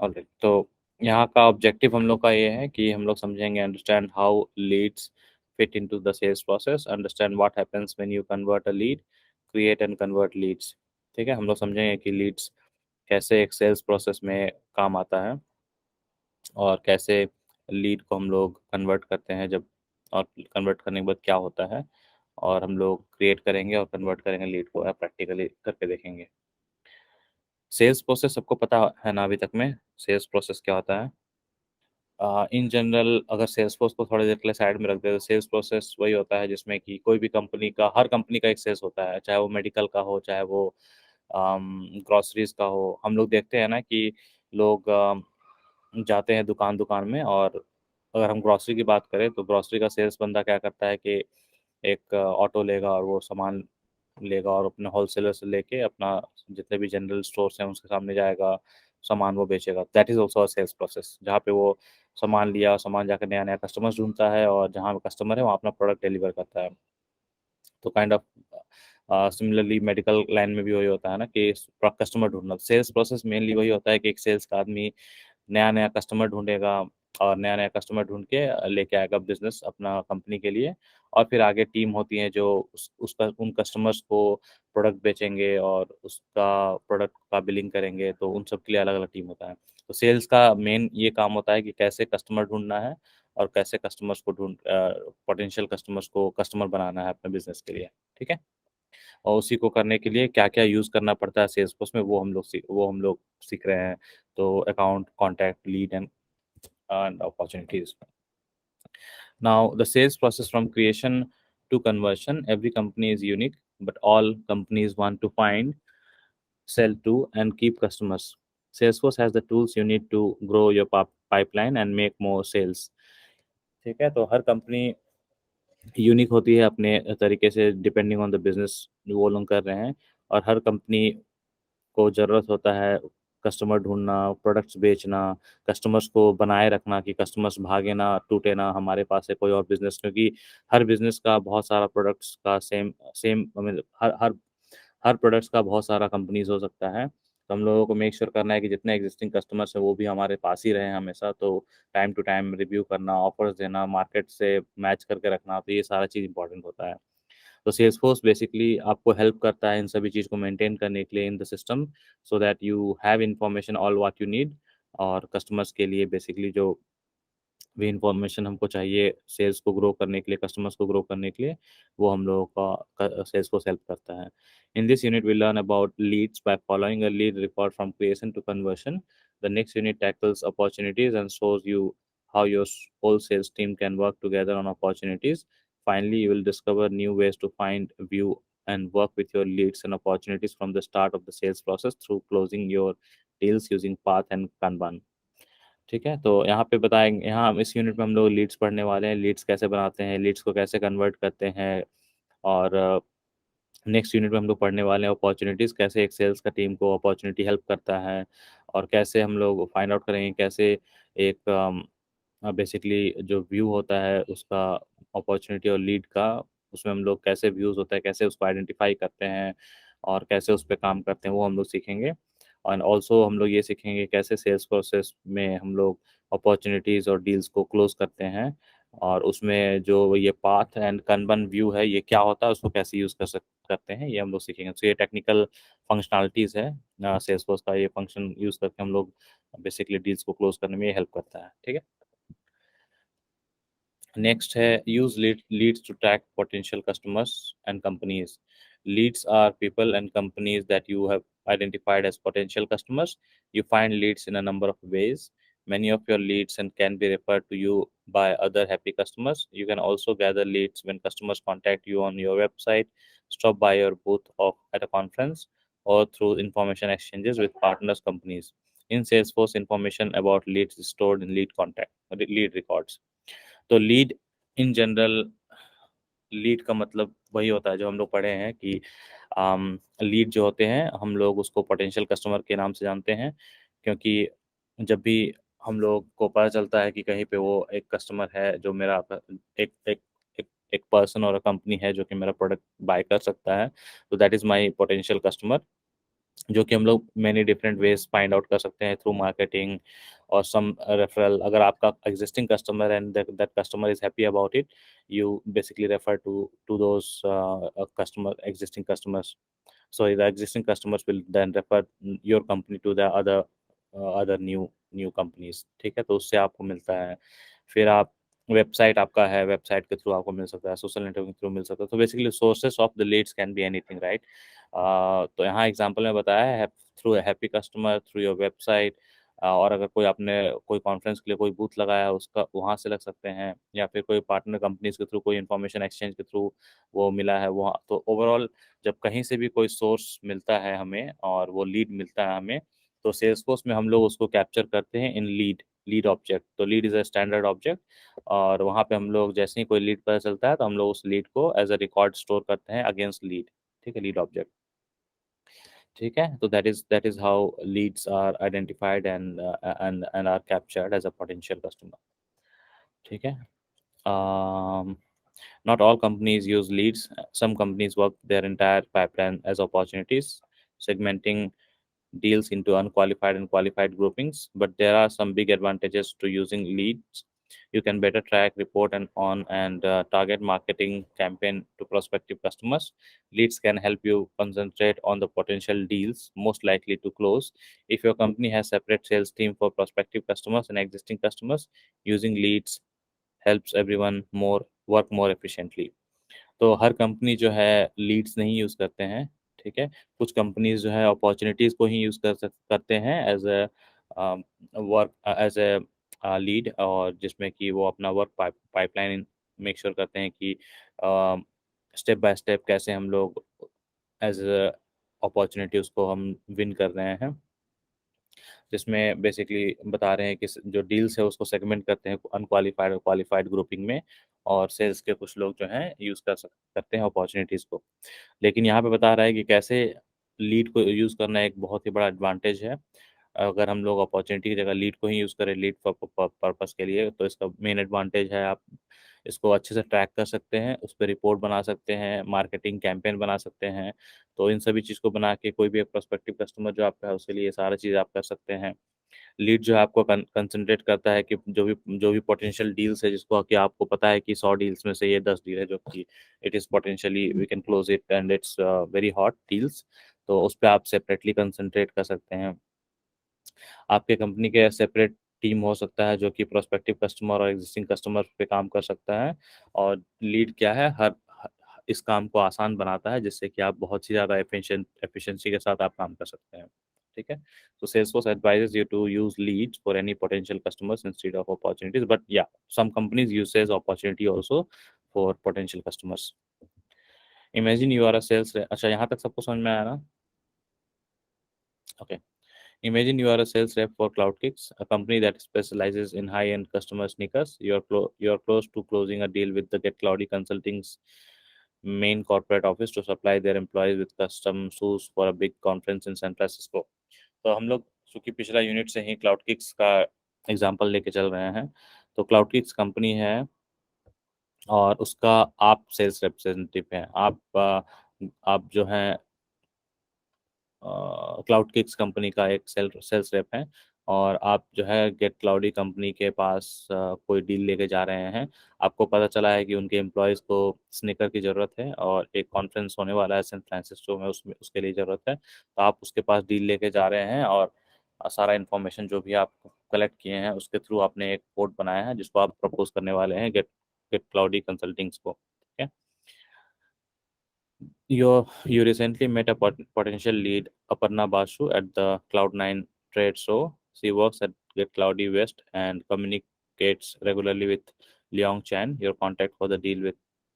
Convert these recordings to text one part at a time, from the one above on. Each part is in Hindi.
ऑलराइट, तो यहाँ का ऑब्जेक्टिव हम लोग का ये है कि हम लोग समझेंगे understand how leads fit into the sales process, understand what happens when you convert a lead, create and convert leads. ठीक है, हम लोग समझेंगे कि लीड्स कैसे एक सेल्स प्रोसेस में काम आता है और कैसे लीड को हम लोग कन्वर्ट करते हैं जब, और कन्वर्ट करने के बाद क्या होता है, और हम लोग क्रिएट करेंगे और कन्वर्ट करेंगे लीड को, प्रैक्टिकली करके देखेंगे। सेल्स प्रोसेस सबको पता है ना अभी तक में, सेल्स प्रोसेस क्या होता है? इन जनरल अगर सेल्स फोर्स को थोड़ी देर के लिए साइड में रख दे तो सेल्स प्रोसेस वही होता है जिसमें कि कोई भी कंपनी का, हर कंपनी का एक सेल्स होता है, चाहे वो मेडिकल का हो, चाहे वो ग्रोसरीज का हो। हम लोग देखते हैं ना कि लोग जाते हैं दुकान दुकान में, और अगर हम ग्रोसरी की बात करें तो ग्रोसरी का सेल्स बंदा क्या करता है कि एक ऑटो लेगा और वो सामान लेगा और अपने होलसेलर से लेके अपना जितने भी जनरल स्टोर्स हैं उसके सामने जाएगा, सामान वो बेचेगा। That is also a sales process, जहाँ पे वो सामान लिया, सामान जाकर नया नया कस्टमर्स ढूंढता है, और जहाँ कस्टमर है वहाँ अपना प्रोडक्ट डिलीवर करता है। तो kind of similarly medical line में भी वही होता है ना कि कस्टमर ढूंढना। सेल्स प्रोसेस मेनली वही होता है कि एक सेल्स का आदमी नया नया कस्टमर ढूंढेगा, और नया नया कस्टमर ढूंढ के लेके आएगा बिजनेस अपना कंपनी के लिए, और फिर आगे टीम होती है जो उसका उन कस्टमर्स को प्रोडक्ट बेचेंगे और उसका प्रोडक्ट का बिलिंग करेंगे, तो उन सब के लिए अलग अलग टीम होता है। तो सेल्स का मेन ये काम होता है कि कैसे कस्टमर ढूंढना है और कैसे कस्टमर्स को पोटेंशियल कस्टमर्स को कस्टमर बनाना है अपने बिजनेस के लिए। ठीक है, और उसी को करने के लिए क्या क्या यूज़ करना पड़ता है सेल्स फोर्स में, वो हम लोग सीख रहे हैं। तो account, contact, lead and opportunities. Now, the sales process from creation to conversion, every company is unique, but all companies want to find, sell to, and keep customers. Salesforce has the tools you need to grow your pipeline and make more sales. ठीक है, तो हर कंपनी यूनिक होती है अपने तरीके से, डिपेंडिंग ऑन द बिजनेस जो वो लोग कर रहे हैं, और हर कंपनी को ज़रूरत होता है कस्टमर ढूँढना, प्रोडक्ट्स बेचना, कस्टमर्स को बनाए रखना कि कस्टमर्स भागे ना, टूटे ना, हमारे पास है कोई और बिज़नेस, क्योंकि हर बिज़नेस का बहुत सारा प्रोडक्ट्स का सेम सेम मतलब हर हर हर प्रोडक्ट्स का बहुत सारा कंपनीज़ हो सकता है। तो हम लोगों को मेक श्योर करना है कि जितने एग्जिस्टिंग कस्टमर्स हैं वो भी हमारे पास ही रहें हमेशा। तो टाइम टू टाइम रिव्यू करना, ऑफर्स देना, मार्केट से मैच करके रखना, तो ये सारा चीज़ इंपॉर्टेंट होता है। तो सेल्सफोर्स बेसिकली आपको हेल्प करता है इन सभी चीज़ को मेंटेन करने के लिए in the system, so that you have information all what you need. और कस्टमर्स के लिए बेसिकली जो भी इंफॉर्मेशन हमको चाहिए सेल्स को ग्रो करने के लिए, कस्टमर्स को ग्रो करने के लिए, वो हम लोगों का सेल्स को हेल्प करता है। In this unit we learn about leads by following a lead record from creation to conversion. The next unit tackles opportunities and shows you how your whole sales team can work together on opportunities. Finally, you will discover new ways to find, view, and work with your leads and opportunities from the start of the sales process through closing your deals using Path and Kanban. ठीक है, तो यहाँ पे बताएंगे, यहाँ इस यूनिट में हम लोग लीड्स पढ़ने वाले हैं, लीड्स कैसे बनाते हैं, लीड्स को कैसे कन्वर्ट करते हैं, और नेक्स्ट यूनिट में हम लोग पढ़ने वाले हैं अपॉर्चुनिटीज़, कैसे एक सेल्स का टीम को अपॉर्चुनिटी हेल्प करता है, और कैसे हम लोग फाइंड आउट करेंगे कैसे एक बेसिकली जो व्यू होता है उसका, अपॉर्चुनिटी और लीड का, उसमें हम लोग कैसे व्यूज़ होता है, कैसे उसको आइडेंटिफाई करते हैं और कैसे उस पे काम करते हैं, वो हम लोग सीखेंगे। और ऑल्सो हम लोग ये सीखेंगे कैसे सेल्स प्रोसेस में हम लोग अपॉर्चुनिटीज़ और डील्स को क्लोज करते हैं, और उसमें जो ये पाथ एंड kanban व्यू है ये क्या होता है, उसको कैसे यूज़ करते हैं, ये हम लोग सीखेंगे। तो ये टेक्निकल फंक्शनैलिटीज़ है सेल्सफोर्स का, ये फंक्शन यूज़ करके हम लोग बेसिकली डील्स को क्लोज करने में ये हेल्प करता है। ठीक है, नेक्स्ट है use leads to track potential customers and companies. Leads are people and companies that you have identified as potential customers. You find leads in a number of ways. Many of your leads and can be referred to you by other happy customers. You can also gather leads when customers contact you on your website, stop by your booth of, at a conference, or through information exchanges with partners companies. In Salesforce, information about leads is stored in lead records. तो लीड इन जनरल, लीड का मतलब वही होता है जो हम लोग पढ़े हैं कि लीड जो होते हैं हम लोग उसको पोटेंशियल कस्टमर के नाम से जानते हैं, क्योंकि जब भी हम लोग को पता चलता है कि कहीं पे वो एक कस्टमर है जो मेरा एक एक एक एक पर्सन और कंपनी है जो कि मेरा प्रोडक्ट बाय कर सकता है, तो that is my potential customer. जो कि हम लोग many different ways find out कर सकते हैं, थ्रू मार्केटिंग और सम रेफरल। अगर आपका existing customer and that customer is happy about it, you basically refer to those customer existing customers. So the existing customers will then refer your company to the other new companies. ठीक है, तो उससे आपको मिलता है. फिर आप वेबसाइट आपका है, वेबसाइट के थ्रू आपको मिल सकता है, सोशल नेटवर्क के थ्रू मिल सकता है. तो basically sources of the leads can be anything, right. तो यहाँ एग्जांपल में बताया है through happy customer, through your website. और अगर कोई आपने कोई कॉन्फ्रेंस के लिए कोई बूथ लगाया है उसका, वहाँ से लग सकते हैं, या फिर कोई पार्टनर कंपनीज के थ्रू कोई इन्फॉर्मेशन एक्सचेंज के थ्रू वो मिला है वहाँ. तो ओवरऑल जब कहीं से भी कोई सोर्स मिलता है हमें और वो लीड मिलता है हमें, तो सेल्सफोर्स में हम लोग उसको कैप्चर करते हैं इन लीड लीड ऑब्जेक्ट. तो lead is a standard object, और वहाँ पे हम लोग जैसे ही कोई लीड पता चलता है तो हम लोग उस लीड को एज अ रिकॉर्ड स्टोर करते हैं अगेंस्ट लीड. ठीक है, लीड ऑब्जेक्ट. ठीक है, तो that is how leads are identified and are captured as a potential customer. ठीक है. Not all companies use leads. Some companies work their entire pipeline as opportunities, segmenting deals into unqualified and qualified groupings. But there are some big advantages to using leads. You can better track, report, and target marketing campaign to prospective customers. Leads can help you concentrate on the potential deals most likely to close. If your company has separate sales team for prospective customers and existing customers, using leads helps everyone more work more efficiently. तो हर कंपनी जो है लीड्स नहीं यूज़ करते हैं. ठीक है, कुछ कंपनीज जो है अपॉर्चुनिटीज़ को ही यूज़ करते हैं as a work as a lead, और जिसमें कि वो अपना वर्क पाइपलाइन मेक श्योर करते हैं कि स्टेप बाय स्टेप कैसे हम लोग एज अपॉर्चुनिटी उसको हम विन कर रहे हैं. जिसमें बेसिकली बता रहे हैं कि जो डील्स है उसको सेगमेंट करते हैं अनक्वालिफाइड और क्वालिफाइड ग्रुपिंग में, और सेल्स के कुछ लोग जो हैं यूज़ करते हैं अपॉर्चुनिटीज़ को. लेकिन यहाँ पे बता रहा है कि कैसे लीड को यूज़ करना एक बहुत ही बड़ा एडवांटेज है. अगर हम लोग अपॉर्चुनिटी की जगह लीड को ही यूज़ करें लीड पर्पस के लिए, तो इसका मेन एडवांटेज है आप इसको अच्छे से ट्रैक कर सकते हैं, उस पर रिपोर्ट बना सकते हैं, मार्केटिंग कैंपेन बना सकते हैं. तो इन सभी चीज़ को बना के कोई भी एक प्रोस्पेक्टिव कस्टमर जो आपका है उसके लिए ये सारा चीज़ आप कर सकते हैं. लीड जो है आपको कंसंट्रेट करता है कि जो भी पोटेंशियल डील्स है, जिसको कि आपको पता है कि 100 डील्स में से ये 10 डील है जो कि it is potentially we can close it and it's very hot deals. तो उस पे आप सेपरेटली कंसंट्रेट कर सकते हैं. आपके कंपनी के सेपरेट टीम हो सकता है जो कि प्रोस्पेक्टिव कस्टमर और एग्जिस्टिंग कस्टमर पे काम कर सकता है. और लीड क्या है, इस काम को आसान बनाता है, जिससे कि आप बहुत ही ज़्यादा एफिशिएंसी के साथ आप काम कर सकते हैं. ठीक है, so Salesforce advises you to use leads for any potential customers instead of opportunities, but yeah, some companies uses opportunity also for potential customers. Imagine you are a sales rep. अच्छा, यहाँ तक सबको समझ में आया ना? Okay. Imagine you are a sales rep for CloudKicks, a company that specializes in high-end customer sneakers. You're close to closing a deal with the Get Cloudy Consulting's main corporate office to supply their employees with custom shoes for a big conference in San Francisco. तो हम लोग चूंकि पिछला यूनिट से ही CloudKicks का एग्जांपल लेके चल रहे हैं, तो CloudKicks कंपनी है और उसका आप सेल्स रिप्रेजेंटेटिव हैं. आप जो हैं क्लाउड किक्स कंपनी का एक सेल्स रेप है, और आप जो है गेट क्लाउडी कंपनी के पास कोई डील लेके जा रहे हैं. आपको पता चला है कि उनके एम्प्लॉयज़ को स्निकर की ज़रूरत है और एक कॉन्फ्रेंस होने वाला है सैन फ्रांसिस्को में, उसमें उसके लिए ज़रूरत है. तो आप उसके पास डील लेके जा रहे हैं, और सारा इन्फॉर्मेशन जो भी आप कलेक्ट किए हैं उसके थ्रू आपने एक कोड बनाया है जिसको आप प्रपोज करने वाले हैं गेट गेट क्लाउडी कंसल्टिंग्स को. ठीक है. You recently met a potential lead, Aparna Basu, at the Cloud9 trade show. She works at Get Cloudy West and communicates regularly with Leong Chan, your contact for the deal with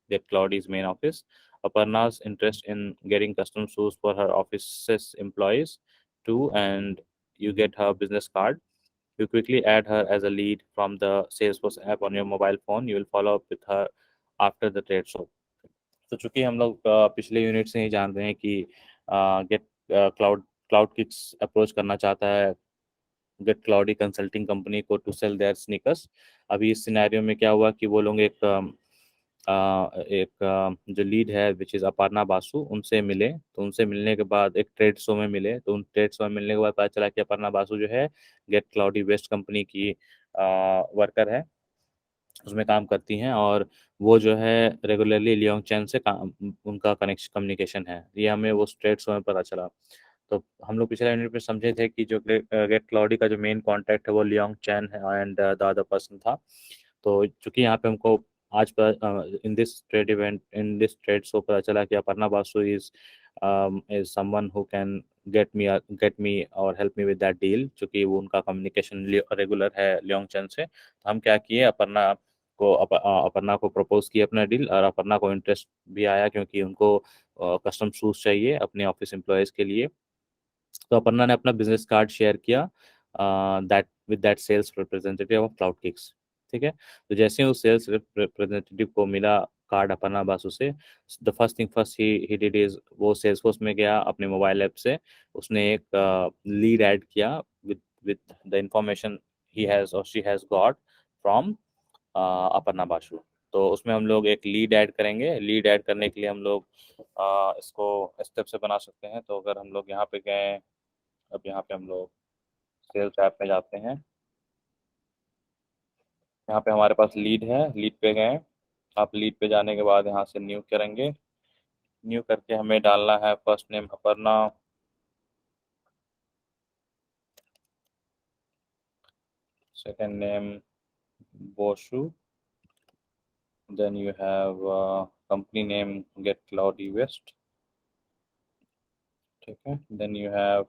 Get Cloudy's main office. Aparna's interest in getting custom shoes for her office's employees too, and you get her business card. You quickly add her as a lead from the Salesforce app on your mobile phone. You will follow up with her after the trade show. तो चूंकि हम लोग पिछले यूनिट से ही जान रहे हैं कि Get Cloud Cloud Kicks approach करना चाहता है गेट क्लाउडी कंसल्टिंग कंपनी को टू सेल देयर स्नीकर्स. अभी इस सिनेरियो में क्या हुआ कि वो लोग एक एक जो लीड है विच इज़ अपर्णा बासु, उनसे मिले। तो उनसे मिलने के बाद एक ट्रेड शो में मिले, तो उन ट्रेड शो में मिलने के बाद पता चला कि अपर्णा बासु जो है गेट क्लाउडी वेस्ट कंपनी की वर्कर है, उसमें काम करती हैं, और वो जो है रेगुलरली लियोंग चैन से काम, उनका कनेक्शन कम्युनिकेशन है, ये हमें वो स्ट्रेट शो में पता चला। तो हम लोग पिछले यूनिट में समझे थे कि जो गेट क्लाउडी का जो मेन कॉन्टैक्ट है वो लियोंग चैन है एंड द अदर पर्सन था। तो चूंकि यहाँ पे हमको आज पर in this trade event, in this trade show पता चला कि Aparna Basu is someone who can get me or help me with that deal, चूंकि वो उनका कम्युनिकेशन रेगुलर है लियोंग चैन से। तो हम क्या किए, अपर्णा को प्रपोज किया अपना डील, और अपर्णा को इंटरेस्ट भी आया क्योंकि उनको कस्टम शूज चाहिए अपने ऑफिस एम्प्लॉयज़ के लिए। तो अपर्णा ने अपना बिजनेस कार्ड शेयर किया that with that sales representative of Cloud Kicks. ठीक है, तो जैसे ही उस सेल्स रिप्रेजेंटेटिव को मिला कार्ड अपर्णा बासु से, the first thing first he did is, वो सेल्सफोर्स में गया अपने मोबाइल ऐप से, उसने एक लीड ऐड किया with with the information he has or she has got from Aparna Basu. तो उसमें हम लोग एक लीड ऐड करेंगे। लीड ऐड करने के लिए हम लोग इसको स्टेप से बना सकते हैं। तो अगर हम लोग यहाँ पे गए, अब यहाँ पे हम लोग सेल्स ऐप में जाते हैं, यहाँ पे हमारे पास लीड है, लीड पे गए। आप लीड पे जाने के बाद यहाँ से न्यू करेंगे। न्यू करके हमें डालना है first name Aparna, second name Basu, then you have company name Get cloudy West. ठीक है, then you have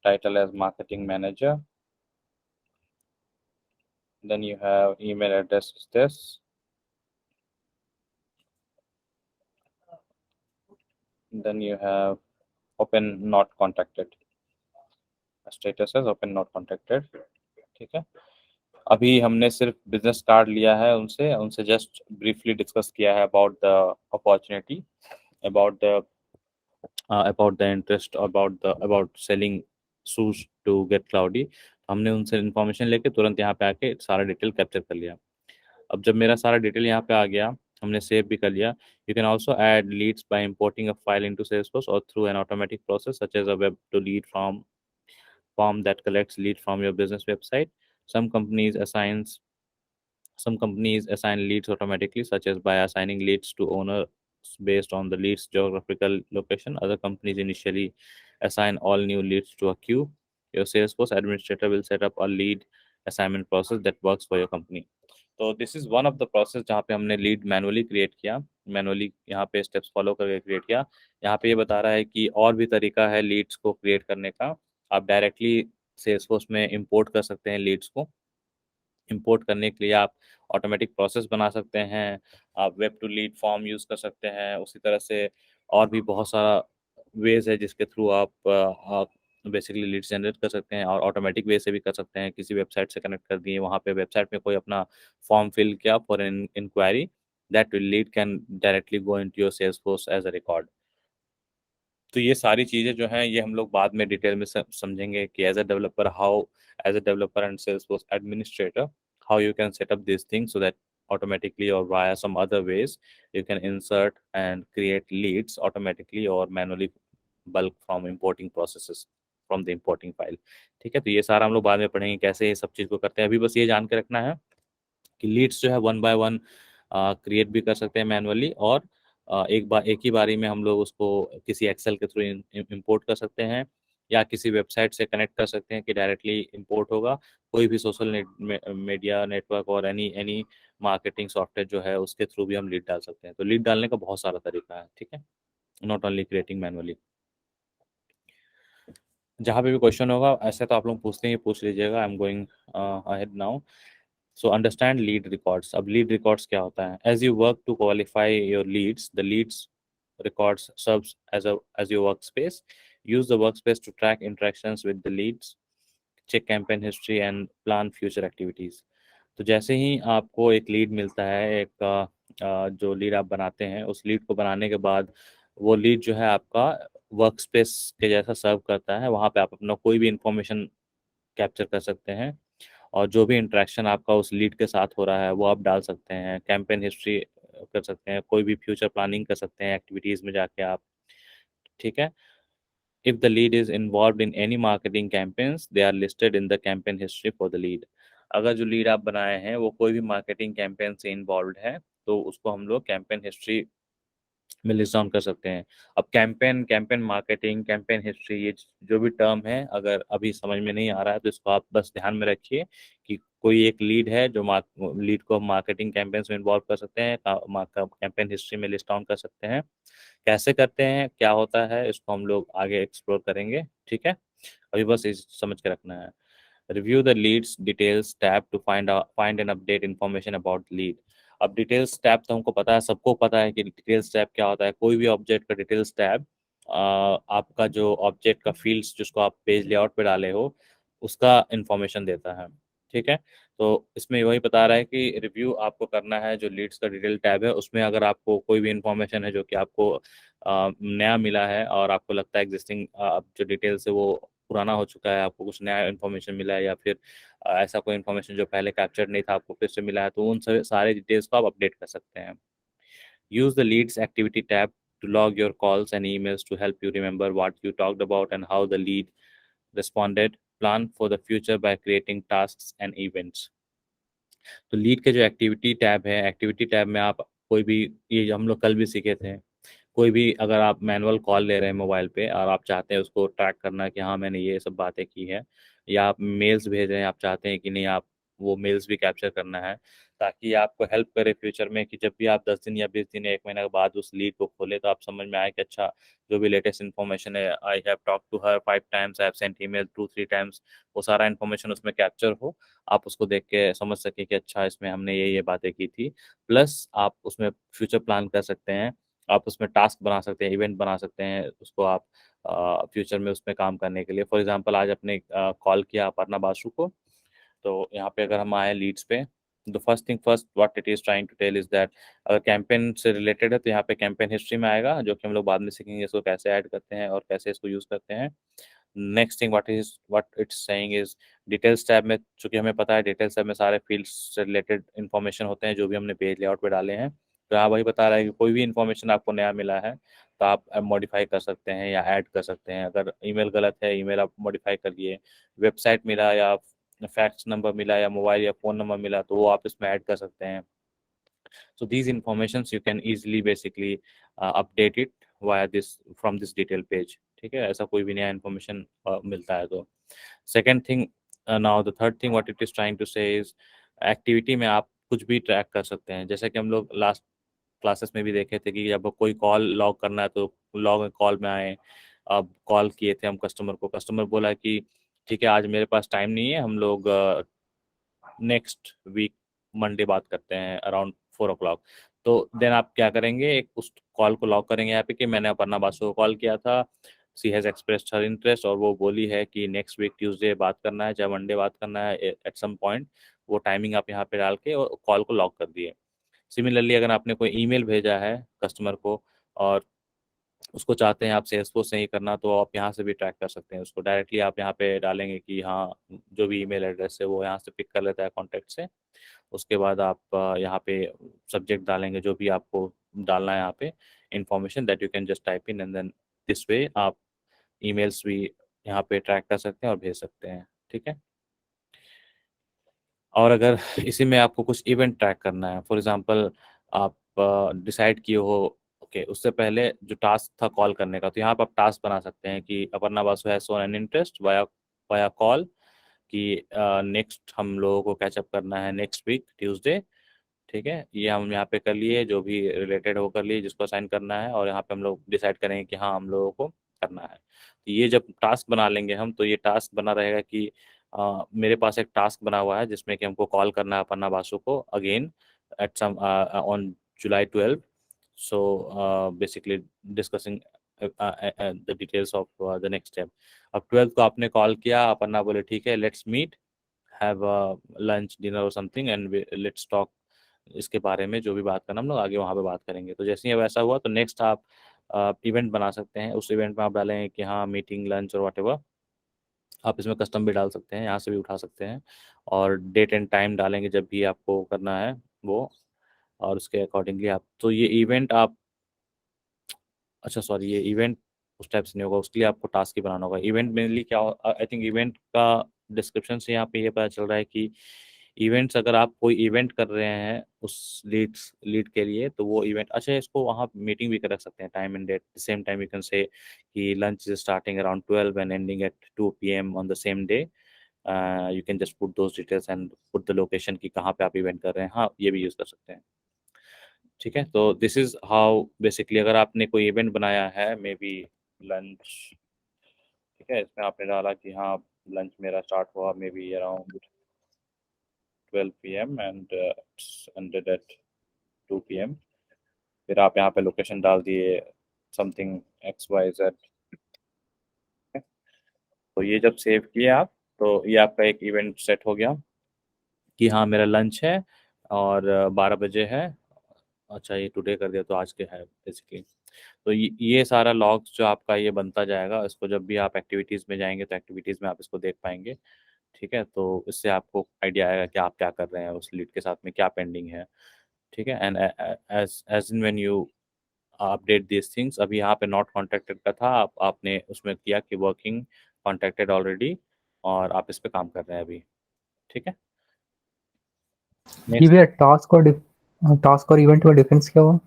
title as marketing manager, then you have email address is this, then you have open not contacted, status as open not contacted। ठीक है, अभी हमने सिर्फ बिजनेस कार्ड लिया है उनसे उनसे जस्ट ब्रीफली डिस्कस किया है about the opportunity, about the about the interest, about selling shoes to Get Cloudy. हमने उनसे इन्फॉर्मेशन लेके तुरंत यहाँ पे आके सारा डिटेल कैप्चर कर लिया। अब जब मेरा सारा डिटेल यहाँ पे आ गया, हमने सेव भी कर लिया। You can also add leads by importing a file into Salesforce or through an automatic process such as a web to lead from form that collects lead from your business website. Some companies assigns some companies assign leads automatically, such as by assigning leads to owners based on the lead's geographical location. Other companies initially assign all new leads to a queue. Your Salesforce administrator will set up a lead assignment process that works for your company. तो this is one of the process जहाँ पे हमने लीड मैनुअली क्रिएट किया, मैनुअली यहाँ पे स्टेप्स फॉलो करके क्रिएट किया। यहाँ पे ये बता रहा है कि और भी तरीका है लीड्स को क्रिएट करने का। आप डायरेक्टली सेल्सफोर्स में इंपोर्ट कर सकते हैं लीड्स को। इंपोर्ट करने के लिए आप ऑटोमेटिक प्रोसेस बना सकते हैं, आप web to lead form use कर सकते हैं, उसी तरह से और भी बहुत सारा वेज है जिसके थ्रू आप बेसिकली लीड जनरेट कर सकते हैं, और ऑटोमेटिक वे से भी कर सकते हैं। किसी वेबसाइट से कनेक्ट कर दिए, वहाँ पे वेबसाइट में कोई अपना फॉर्म फिल किया for an inquiry, that lead can directly go into your Salesforce as a record. तो ये सारी चीज़ें जो हैं ये हम लोग बाद में डिटेल में समझेंगे कि as a developer and Salesforce administrator, how you can set up these things so that automatically or via some other ways you can insert and create leads automatically or manually bulk from importing processes from the importing file। ठीक है, तो ये सारा हम लोग बाद में पढ़ेंगे कैसे ये सब चीज़ को करते हैं। अभी बस ये जान के रखना है कि लीड्स जो है वन बाय वन क्रिएट भी कर सकते हैं मैनुअली, और एक ही बारी में हम लोग उसको किसी एक्सेल के थ्रू इंपोर्ट कर सकते हैं, या किसी वेबसाइट से कनेक्ट कर सकते हैं कि डायरेक्टली इंपोर्ट होगा। कोई भी सोशल मीडिया नेटवर्क और एनी एनी मार्केटिंग सॉफ्टवेयर जो है उसके थ्रू भी हम लीड डाल सकते हैं। तो लीड डालने का बहुत सारा तरीका है, ठीक है, नॉट ओनली क्रिएटिंग मैनुअली। जहाँ पे भी क्वेश्चन होगा ऐसे तो आप लोग पूछते ही पूछ लीजिएगा। I am going ahead now. So understand lead records. अब लीड रिकॉर्ड्स क्या होता है? As you work to qualify your leads, the leads records serves as your workspace. Use the workspace to track interactions with the leads, check campaign history and plan future activities। तो जैसे ही आपको एक लीड मिलता है, एक जो लीड आप बनाते हैं, उस लीड को बनाने के बाद वो लीड जो है आपका वर्क स्पेस के जैसा सर्व करता है। वहाँ पे आप अपना कोई भी इंफॉर्मेशन कैप्चर कर सकते हैं, और जो भी इंटरेक्शन आपका उस लीड के साथ हो रहा है वो आप डाल सकते हैं। कैंपेन हिस्ट्री कर सकते हैं, कोई भी फ्यूचर प्लानिंग कर सकते हैं एक्टिविटीज़ में जाके आप, ठीक है। If the lead is involve in any marketing campaigns they are listed in the campaign history for the lead. अगर जो लीड आप बनाए हैं वो कोई भी मार्केटिंग कैंपेन से इन्वॉल्व है तो उसको हम लोग कैंपेन हिस्ट्री में लिस्ट डाउन कर सकते हैं। अब campaign, campaign marketing, campaign history, ये जो भी टर्म है अगर अभी समझ में नहीं आ रहा है तो इसको आप बस ध्यान में रखिए कि कोई एक लीड है जो लीड को मार्केटिंग कैंपेन्स में इन्वॉल्व कर सकते हैं, कैंपेन हिस्ट्री में लिस्ट डाउन कर सकते हैं। कैसे करते हैं, क्या होता है, इसको हम लोग आगे एक्सप्लोर करेंगे, ठीक है। अभी बस इस समझ के रखना है। Review the leads details tab to find and update information about lead। अब डिटेल्स टैब तो हमको पता है, सबको पता है कि डिटेल्स टैब क्या होता है। कोई भी ऑब्जेक्ट का डिटेल्स टैब आपका जो ऑब्जेक्ट का फील्ड्स जिसको आप पेज लेआउट पे डाले हो उसका इंफॉर्मेशन देता है, ठीक है। तो इसमें वही बता रहा है कि रिव्यू आपको करना है जो लीड्स का डिटेल टैब है उसमें, अगर आपको कोई भी इंफॉर्मेशन है जो कि आपको नया मिला है और आपको लगता है एग्जिस्टिंग जो डिटेल्स है वो पुराना हो चुका है, आपको कुछ नया इन्फॉर्मेशन मिला है या फिर ऐसा कोई इन्फॉर्मेशन जो पहले कैप्चर नहीं था आपको फिर से मिला है, तो उन सारे डिटेल्स को आप अपडेट कर सकते हैं। Use the leads activity tab to log your calls and emails to help you remember what you talked about and how the lead responded. Plan for the future by creating tasks and events। तो लीड के जो एक्टिविटी टैब है, एक्टिविटी टैब में आप कोई भी, ये हम लोग कल भी सीखे थे, कोई भी अगर आप मैनुअल कॉल ले रहे हैं मोबाइल पे और आप चाहते हैं उसको ट्रैक करना कि हाँ मैंने ये सब बातें की है, या आप मेल्स भेज रहे हैं, आप चाहते हैं कि नहीं आप वो मेल्स भी कैप्चर करना है, ताकि आपको हेल्प करे फ्यूचर में कि जब भी आप 10 दिन या 20 दिन या 1 महीने के बाद उस लीड को खोले तो आप समझ में आए कि अच्छा जो भी लेटेस्ट इन्फॉर्मेशन है, I have talk to her 5 times, I have sent email 2-3 times, वो सारा इन्फॉर्मेशन उसमें कैप्चर हो, आप उसको देख के समझ सकें कि अच्छा इसमें हमने ये बातें की थी। प्लस आप उसमें फ्यूचर प्लान कर सकते हैं, आप उसमें टास्क बना सकते हैं, इवेंट बना सकते हैं, उसको आप फ्यूचर में उसमें काम करने के लिए। फॉर एग्जांपल आज आपने कॉल किया अपर्णा बासु को, तो यहाँ पे अगर हम आए लीड्स पे, the first thing first what it is trying to tell is that अगर कैंपेन से रिलेटेड है तो यहाँ पे कैंपेन हिस्ट्री में आएगा, जो कि हम लोग बाद में सीखेंगे इसको कैसे ऐड करते हैं और कैसे इसको यूज करते हैं। Next thing what it's saying is details tab में, चूंकि हमें पता है डिटेल्स टैब में सारे फील्ड्स से रिलेटेड इन्फॉर्मेशन होते हैं जो भी हमने पेज लेआउट पे डाले हैं, तो यहाँ वही बता रहा है कि कोई भी इन्फॉर्मेशन आपको नया मिला है तो आप मॉडिफाई कर सकते हैं या ऐड कर सकते हैं। अगर ईमेल गलत है, ईमेल आप मॉडिफाई करिए, वेबसाइट मिला या फैक्स नंबर मिला या मोबाइल या फ़ोन नंबर मिला तो वो आप इसमें ऐड कर सकते हैं। So these informations you can easily basically update it via this from this detail page, ठीक है। ऐसा कोई भी नया इन्फॉर्मेशन मिलता है तो। Second thing, now the third thing what it is trying to say is activity में आप कुछ भी ट्रैक कर सकते हैं। जैसे कि हम लोग लास्ट क्लासेस में भी देखे थे कि जब कोई कॉल लॉग करना है तो लॉग कॉल में आए, अब कॉल किए थे हम कस्टमर को, कस्टमर बोला कि ठीक है आज मेरे पास टाइम नहीं है, हम लोग नेक्स्ट वीक मंडे बात करते हैं अराउंड 4 o'clock। तो देन आप क्या करेंगे, एक उस कॉल को लॉक करेंगे यहाँ पे कि मैंने अपर्णा बासु को कॉल किया था, सी हैज़ एक्सप्रेस्ड हर इंटरेस्ट, और वो बोली है कि नेक्स्ट वीक ट्यूसडे बात करना है, चाहे मंडे बात करना है एट सम पॉइंट। वो टाइमिंग आप यहाँ पे डाल के और कॉल को लॉक कर दिए। सिमिलरली अगर आपने कोई ईमेल भेजा है कस्टमर को और उसको चाहते हैं आप सेल्सफोर्स से ही करना, तो आप यहाँ से भी ट्रैक कर सकते हैं उसको। डायरेक्टली आप यहाँ पे डालेंगे कि हाँ जो भी ईमेल एड्रेस है वो यहाँ से पिक कर लेता है कॉन्टैक्ट से। उसके बाद आप यहाँ पे सब्जेक्ट डालेंगे जो भी आपको डालना है यहाँ पे, information that you can just type in and then this way आप ईमेल्स भी यहाँ पे ट्रैक कर सकते हैं और भेज सकते हैं, ठीक है। और अगर इसी में आपको कुछ इवेंट ट्रैक करना है, फॉर एग्जांपल आप डिसाइड किए हो, ओके उससे पहले जो टास्क था कॉल करने का, तो यहाँ पर आप टास्क बना सकते हैं कि Aparna Basu has shown an interest via via call, कि नेक्स्ट हम लोगों को कैचअप करना है नेक्स्ट वीक ट्यूसडे, ठीक है। ये हम यहाँ पे कर लिए, जो भी रिलेटेड हो कर लिए जिसको साइन करना है, और यहाँ पे हम लोग डिसाइड करेंगे कि हाँ हम लोगों को करना है। तो ये जब टास्क बना लेंगे हम, तो ये टास्क बना रहेगा कि मेरे पास एक टास्क बना हुआ है जिसमें कि हमको कॉल करना है अपर्णा बासु को again at some on July 12। So basically discussing the details of the next step. अब 12 को आपने कॉल किया, अपर्णा बोले ठीक है let's meet, have lunch dinner और समथिंग एंड लेट्स टॉक, इसके बारे में जो भी बात करना हम लोग आगे वहाँ पे बात करेंगे। तो जैसे ही वैसा हुआ तो नेक्स्ट आप इवेंट बना सकते हैं, उस इवेंट में आप डालेंगे कि हाँ मीटिंग लंच और व्हाटएवर। आप इसमें कस्टम भी डाल सकते हैं, यहाँ से भी उठा सकते हैं, और डेट एंड टाइम डालेंगे जब भी आपको करना है वो, और उसके अकॉर्डिंगली आप, तो ये इवेंट आप, अच्छा सॉरी, ये इवेंट उस टाइप से नहीं होगा, उसके लिए आपको टास्क ही बनाना होगा। इवेंट मेनली क्या, आई थिंक इवेंट का डिस्क्रिप्शन से यहाँ पे ये पता चल रहा है कि इवेंट्स, अगर आप कोई इवेंट कर रहे हैं उस लीड के लिए, तो वो इवेंट, अच्छा इसको वहाँ मीटिंग भी कर रख सकते हैं, time and date same time, you can say कि lunch is starting around 12 and ending at 2 p.m. On the same day. You can just put those details and put the location कि कहाँ पे आप इवेंट कर रहे हैं, हाँ ये भी यूज़ कर सकते हैं। ठीक है, तो दिस इज हाउ बेसिकली, अगर आपने कोई इवेंट बनाया है, मे बी लंच, ठीक है, इसमें आपने डाला कि हाँ लंच मेरा स्टार्ट हुआ may be around 12 p.m. And ended at 2 p.m. फिर आप यहाँ पे लोकेशन डाल दिए समथिंग XYZ। तो ये जब सेव किए आप, तो ये आपका एक इवेंट सेट हो गया कि हाँ मेरा लंच है और 12 बजे है। अच्छा ये टुडे कर दिया तो आज के है बेसिकली। तो ये सारा लॉग्स जो आपका ये बनता जाएगा, इसको जब भी आप एक्टिविटीज़ में जाएंगे तो एक्टिविटीज़ में आप इसको देख पाएंगे। ठीक है, तो इससे आपको आइडिया आएगा कि आप क्या कर रहे हैं, उस लीड के साथ में क्या पेंडिंग है। ठीक है, and as in when you update this things, अभी यहाँ पे नॉट कॉन्टेक्टेड का था, आपने उसमें किया कि वर्किंग कॉन्टेक्टेड ऑलरेडी, और आप इस पे काम कर रहे हैं अभी। ठीक है, जी नेक्स्ट। भैया, टास्क और इवेंट का डिफरेंस क्या हुआ?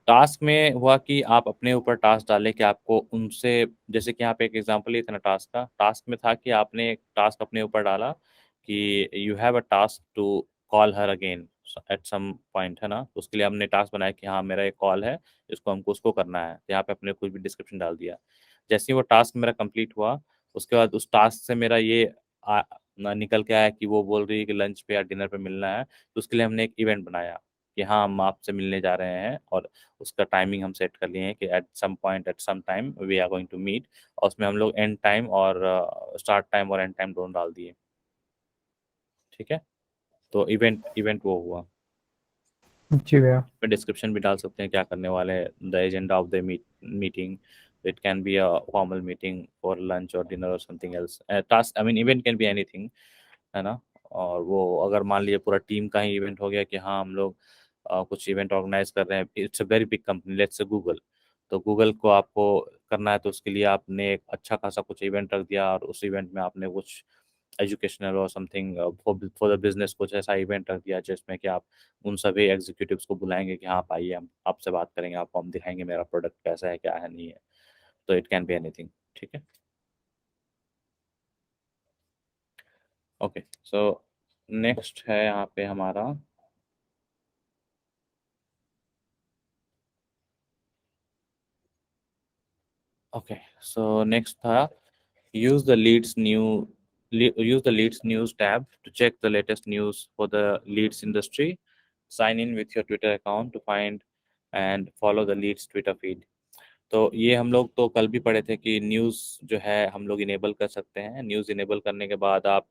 टास्क में हुआ कि आप अपने ऊपर टास्क डालें कि आपको उनसे, जैसे कि यहाँ पे एक एग्जांपल ही था ना टास्क का, टास्क में था कि आपने एक टास्क अपने ऊपर डाला कि you have a task to call her again at some point, है ना, तो उसके लिए हमने टास्क बनाया कि हाँ मेरा एक कॉल है, इसको हमको उसको करना है, तो यहाँ पे अपने कुछ भी डिस्क्रिप्शन डाल दिया। जैसे ही वो टास्क मेरा कंप्लीट हुआ, उसके बाद उस टास्क से मेरा ये निकल के आया कि वो बोल रही है कि लंच पे या डिनर पे मिलना है, तो उसके लिए हमने एक इवेंट बनाया कि हाँ हम आपसे मिलने जा रहे हैं, और उसका टाइमिंग हम सेट कर लिए हैं कि at some point at some time we are going to meet, और उसमें हम लोग एंड टाइम और स्टार्ट टाइम और एंड टाइम दोनों डाल दिए। ठीक है, तो इवेंट इवेंट वो हुआ। जी भैया। में डिस्क्रिप्शन भी डाल सकते हैं क्या करने वाले हैं, the agenda of the meeting, it can be a formal meeting for lunch और डिनर और something else, task I mean event can be anything, है ना। और वो अगर मान लीजिए पूरा टीम का ही इवेंट हो गया कि हाँ हम लोग कुछ इवेंट ऑर्गेनाइज कर रहे हैं, it's a very big company, let's say Google, तो गूगल को आपको करना है, तो उसके लिए आपने एक अच्छा खासा कुछ इवेंट रख दिया, और उस इवेंट में आपने कुछ एजुकेशनल और समथिंग फॉर द बिजनेस कुछ ऐसा इवेंट रख दिया जिसमें कि आप उन सभी एग्जीक्यूटिव्स को बुलाएंगे कि हाँ आप आइए, हम आपसे बात करेंगे, आपको हम दिखाएंगे मेरा प्रोडक्ट कैसा है क्या है नहीं है। तो इट कैन बी एनीथिंग। ठीक है, ओके, सो नेक्स्ट है यहाँ पे हमारा, ओके, सो नेक्स्ट था use the leads new use the leads news tab to check the latest news for the leads industry. Sign in with your Twitter account to find and follow the leads Twitter feed. तो ये हम लोग तो कल भी पढ़े थे कि न्यूज़ जो है हम लोग इनेबल कर सकते हैं। न्यूज़ इनेबल करने के बाद आप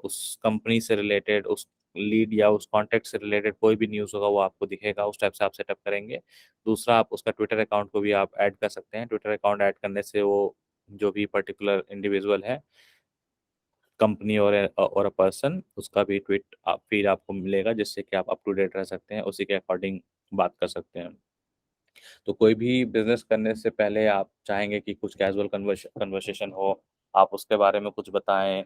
उस कंपनी से रिलेटेड, उस लीड या उस कॉन्टैक्ट से रिलेटेड कोई भी न्यूज़ होगा वो आपको दिखेगा, उस टाइप से आप सेटअप करेंगे। दूसरा, आप उसका ट्विटर अकाउंट को भी आप ऐड कर सकते हैं। ट्विटर अकाउंट ऐड करने से वो जो भी पर्टिकुलर इंडिविजुअल है, कंपनी और अ पर्सन, उसका भी ट्वीट आप फीड आपको मिलेगा, जिससे कि आप अप टू डेट रह सकते हैं, उसी के अकॉर्डिंग बात कर सकते हैं। तो कोई भी बिजनेस करने से पहले आप चाहेंगे कि कुछ कैजुअल कन्वर्सेशन हो, आप उसके बारे में कुछ बताएं,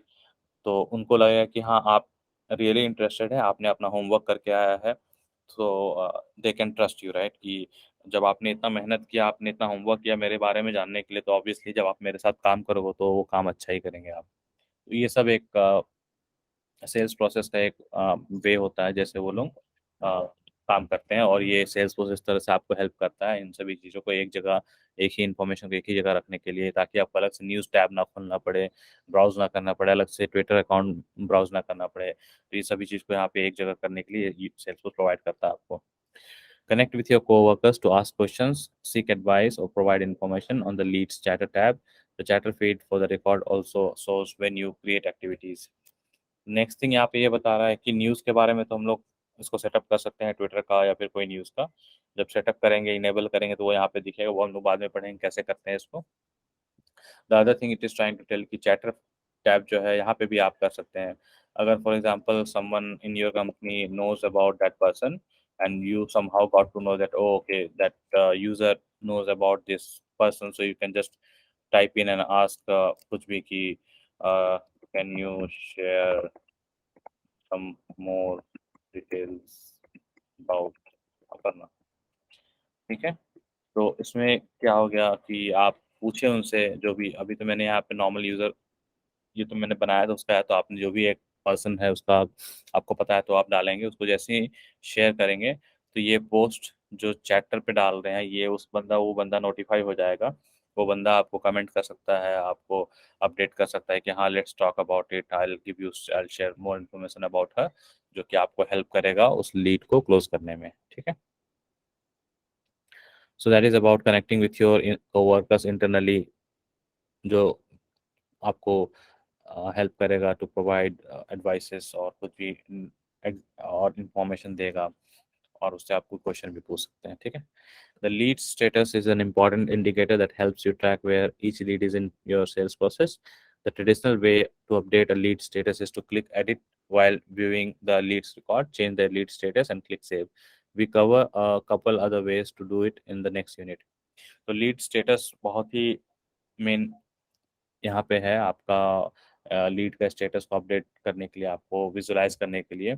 तो उनको लगेगा कि हाँ आप रियली इंटरेस्टेड है, आपने अपना होमवर्क करके आया है, तो they can trust you, right, कि जब आपने इतना मेहनत किया, आपने इतना होमवर्क किया मेरे बारे में जानने के लिए, तो ऑब्वियसली जब आप मेरे साथ काम करोगे तो वो काम अच्छा ही करेंगे आप। तो ये सब एक सेल्स प्रोसेस का एक वे होता है, जैसे वो लोग काम करते हैं, और ये सेल्स प्रोसेस तरह से आपको हेल्प करता है इन सभी चीज़ों को एक जगह, एक ही इन्फॉर्मेशन को एक ही जगह रखने के लिए, ताकि आपको अलग से न्यूज़ टैब ना खोलना पड़े, ब्राउज ना करना पड़े, अलग से ट्विटर अकाउंट ब्राउज ना करना पड़े। तो ये सभी चीज़ को यहाँ पे एक जगह करने के लिए सेल्स फोर्स प्रोवाइड करता है आपको। Connect with your coworkers to ask questions, seek advice, or provide information on the Leads Chatter tab. The chatter feed for the record also shows when you create activities. Next thing यहाँ पे ये बता रहा है कि न्यूज़ के बारे में तो हम लोग इसको सेटअप कर सकते हैं, ट्विटर का या फिर कोई न्यूज़ का। जब सेटअप करेंगे, इनेबल करेंगे, तो वो यहाँ पे दिखेगा, वो हम लोग बाद में पढ़ेंगे कैसे करते हैं इसको। The other thing it is trying to tell कि चैटर टैब जो है यहाँ पे भी आप कर सकते हैं। अगर for example someone in your company knows about that person, and you somehow got to know that, oh, okay, that user knows about this person, so you can just type in and ask कुछ भी कि can you share some more details about Aparna. ठीक है, तो इसमें क्या हो गया कि आप पूछे उनसे, जो भी अभी तो मैंने यहाँ पे नॉर्मल यूजर, ये तो मैंने बनाया था उसका है, तो आपने जो भी एक पर्सन है उसका आपको पता है तो आप डालेंगे उसको, जैसे ही शेयर करेंगे तो ये पोस्ट जो चैटर पे डाल रहे हैं ये उस बंदा वो बंदा नोटिफाई हो जाएगा। वो बंदा आपको कमेंट कर सकता है, आपको अपडेट कर सकता है कि हाँ let's talk about it, I will give you, I will share more information about her, जो कि आपको हेल्प करेगा उस लीड को क्लोज करने में। ठीक है, so that is about connecting with your coworkers internally, जो आपको हेल्प करेगा टू प्रोवाइड एडवाइसेस और कुछ भी और इंफॉर्मेशन देगा, और उससे आप कोई क्वेश्चन भी पूछ सकते हैं। ठीक है, the lead status is an important indicator that helps you track where each lead is in your sales process. The traditional way to update a lead status is to click edit while viewing the leads record, change the lead status and click save. We cover a couple other ways to do it in the next unit. तो लीड स्टेटस बहुत ही मेन यहाँ पे है आपका लीड का स्टेटस को अपडेट करने के लिए, आपको विजुलाइज करने के लिए।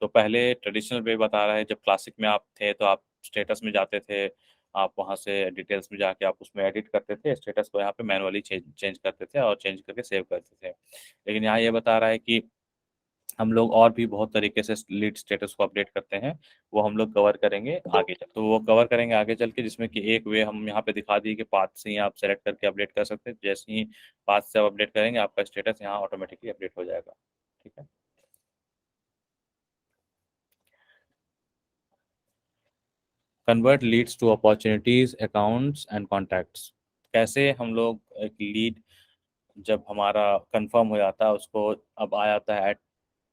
तो पहले ट्रेडिशनल वे बता रहा है, जब क्लासिक में आप थे तो आप स्टेटस में जाते थे, आप वहाँ से डिटेल्स में जाके आप उसमें एडिट करते थे स्टेटस को, यहाँ पे मैनुअली चेंज चेंज करते थे और चेंज करके सेव करते थे। लेकिन यहाँ ये बता रहा है कि हम लोग और भी बहुत तरीके से लीड स्टेटस को अपडेट करते हैं, वो हम लोग कवर करेंगे आगे चल, तो वो कवर करेंगे आगे चल के, जिसमें कि एक वे हम यहाँ पे दिखा दिए कि पाथ से ही आप सेलेक्ट करके अपडेट कर सकते हैं। जैसे ही पाथ से आप अपडेट करेंगे आपका स्टेटस यहाँ ऑटोमेटिकली अपडेट हो जाएगा। ठीक है, convert leads to opportunities, accounts and contacts. कैसे हम लोग एक लीड जब हमारा कंफर्म हो जाता है उसको, अब आ जाता है एट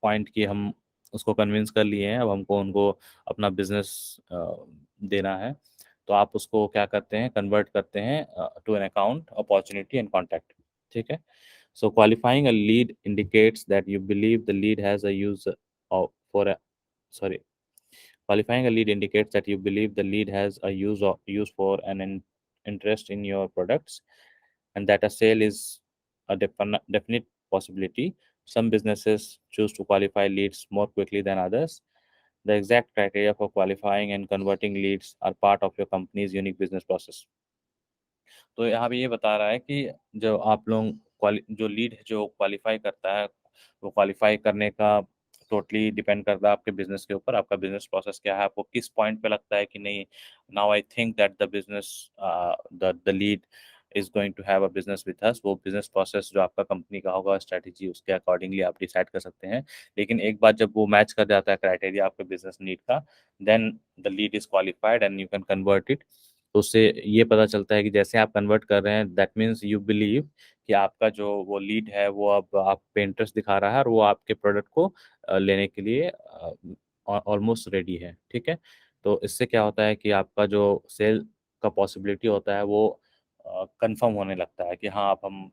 पॉइंट कि हम उसको कन्विंस कर लिए हैं, अब हमको उनको अपना बिजनेस देना है, तो आप उसको क्या करते हैं, कन्वर्ट करते हैं to an account, opportunity and contact. ठीक है, so qualifying a lead indicates that you believe the lead has a use for, sorry, qualifying a lead indicates that you believe the lead has a use for an interest in your products, and that a sale is a definite possibility. Some businesses choose to qualify leads more quickly than others. The exact criteria for qualifying and converting leads are part of your company's unique business process. तो यहाँ पे ये बता रहा है कि जो आप लोग जो लीड जो क्वालिफाई करता है, वो क्वालिफाई करने का टोटली डिपेंड करता है आपके बिजनेस के ऊपर, आपका बिजनेस प्रोसेस क्या है, आपको किस पॉइंट पे लगता है कि नहीं, now I think that the business the lead is going to have a business with us. वो बिजनेस प्रोसेस जो आपका कंपनी का होगा, स्ट्रेटेजी, उसके अकॉर्डिंगली आप डिसाइड कर सकते हैं। लेकिन एक बार जब वो मैच कर जाता है क्राइटेरिया आपके बिजनेस नीड का, then the lead is qualified and you can convert it. तो उससे ये पता चलता है कि जैसे आप कन्वर्ट कर रहे हैं, दैट मीन्स यू बिलीव कि आपका जो वो लीड है वो अब आप पे इंटरेस्ट दिखा रहा है और वो आपके प्रोडक्ट को लेने के लिए ऑलमोस्ट रेडी है। ठीक है, तो इससे क्या होता है कि आपका जो सेल का पॉसिबिलिटी होता है वो कंफर्म होने लगता है कि हाँ अब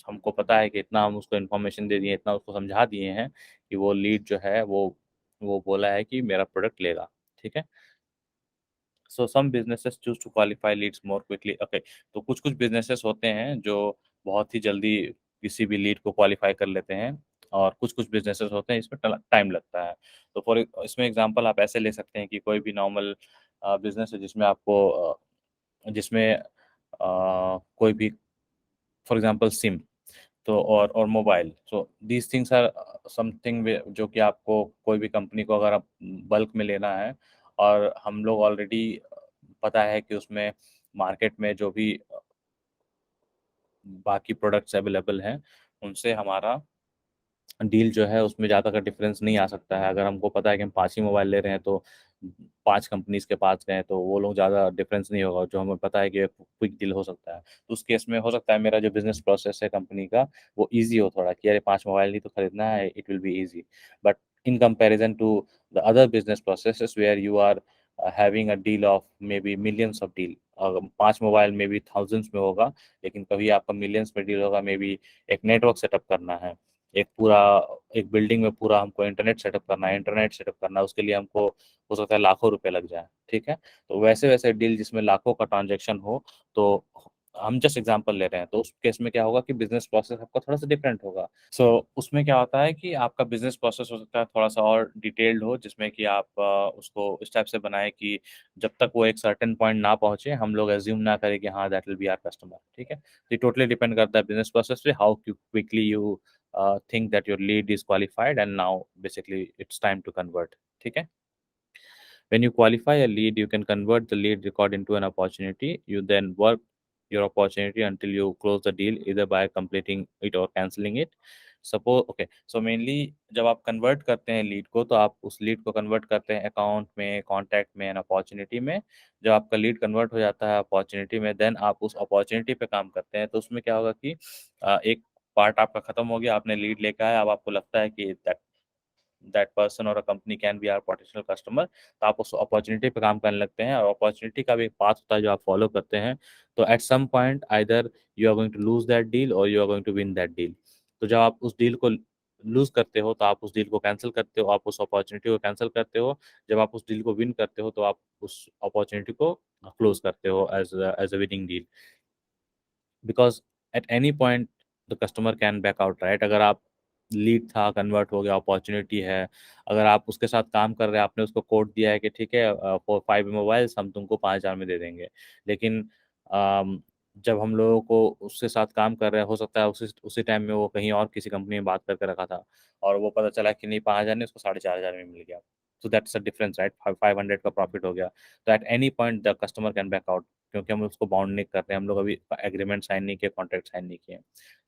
हमको पता है कि इतना हम उसको इन्फॉर्मेशन दे दिए, इतना उसको समझा दिए हैं कि वो लीड जो है वो बोला है कि मेरा प्रोडक्ट लेगा। ठीक है, so some businesses choose to qualify leads more quickly. Okay, तो कुछ कुछ बिजनेसेस होते हैं जो बहुत ही जल्दी किसी भी लीड को क्वालिफाई कर लेते हैं, और कुछ कुछ बिजनेसेस होते हैं इसमें टाइम लगता है। तो फॉर इसमें एग्जांपल आप ऐसे ले सकते हैं कि कोई भी नॉर्मल बिजनेस है जिसमें आपको जिसमें कोई भी, फॉर एग्जांपल सिम, तो और mobile, so these things are something जो कि आपको कोई भी कंपनी को अगर आप बल्क में लेना है, और हम लोग ऑलरेडी पता है कि उसमें मार्केट में जो भी बाकी प्रोडक्ट्स अवेलेबल हैं उनसे हमारा डील जो है उसमें ज़्यादा का डिफरेंस नहीं आ सकता है। अगर हमको पता है कि हम 5 ही मोबाइल ले रहे हैं तो 5 कंपनीज के पास गए तो वो लोग ज़्यादा डिफरेंस नहीं होगा, जो हमें पता है कि क्विक डील हो सकता है। तो उस केस में हो सकता है मेरा जो बिजनेस प्रोसेस है कंपनी का वो ईजी हो थोड़ा, कि अरे 5 मोबाइल ही तो खरीदना है, it will be easy. But in comparison to the other business processes where you are having a deal of maybe millions of deal, 5 mobile में भी थाउजेंड्स में होगा, लेकिन कभी आपका मिलियंस में डील होगा, मे बी एक नेटवर्क सेटअप करना है एक बिल्डिंग में पूरा हमको इंटरनेट सेटअप करना है, उसके लिए हमको हो सकता है लाखों रुपए लग जाए, ठीक है। तो वैसे वैसे डील जिसमें लाखों का ट्रांजेक्शन हो, तो हम जस्ट एग्जांपल ले रहे हैं, तो उस केस में क्या होगा कि बिजनेस प्रोसेस आपका थोड़ा सा डिफरेंट होगा। सो उसमें क्या होता है कि आपका बिजनेस प्रोसेस हो सकता है थोड़ा सा और डिटेल्ड हो, जिसमें कि आप उसको इस टाइप से बनाए कि जब तक वो एक सर्टेन पॉइंट ना पहुंचे हम लोग एज्यूम ना करें कि हाँ that will be our customer, ठीक है। ये टोटली डिपेंड करता है बिजनेस प्रोसेस पे, how quickly you think that your lead is qualified and now basically it's time to convert, ठीक है। When you qualify a lead, you can convert the lead record into an opportunity. You then work your opportunity until you close the deal, either by completing it or canceling it. Suppose okay, so mainly जब आप कन्वर्ट करते हैं लीड को, तो आप उस लीड को कन्वर्ट करते हैं अकाउंट में, कॉन्टैक्ट में एंड अपॉर्चुनिटी में। जब आपका लीड कन्वर्ट हो जाता है अपॉर्चुनिटी में, देन आप उस अपॉर्चुनिटी पे काम करते हैं। तो उसमें क्या होगा कि एक पार्ट आपका खत्म हो गया, आपने लीड लेकर आया, अब आपको लगता है कि दैट पर्सन और a company can be our potential customer, तो आप उस अपॉर्चुनिटी पे काम करने लगते हैं। और अपॉर्चुनिटी का भी एक पाथ होता है जो आप फॉलो करते हैं। तो at some point either you are going to lose that deal or you are going to win that deal. तो जब आप उस डील को लूज करते हो तो आप उस डील को कैंसिल करते हो, आप उस अपॉर्चुनिटी को कैंसिल करते हो। जब आप उस डील को विन करते हो तो आप उस अपॉर्चुनिटी को क्लोज करते हो as a winning deal. Because at any point the customer can back out, right. अगर आप लीड था, कन्वर्ट हो गया, अपॉर्चुनिटी है, अगर आप उसके साथ काम कर रहे हैं, आपने उसको कोड दिया है कि ठीक है फॉर 5 मोबाइल्स हम तुमको 5,000 में दे देंगे, लेकिन जब हम लोगों को उसके साथ काम कर रहे हैं, हो सकता है उसी उसी टाइम में वो कहीं और किसी कंपनी में बात करके रखा था, और वो पता चला कि नहीं 5,000 नहीं, उसको 4,500 में मिल गया। तो दैट्स अ डिफरेंस, राइट। 500 का प्रॉफिट हो गया। तो eight any point the customer can back out, क्योंकि हम उसको बाउंड नहीं कर रहे हैं, हम लोग अभी एग्रीमेंट साइन नहीं किए, कॉन्ट्रैक्ट साइन नहीं किए।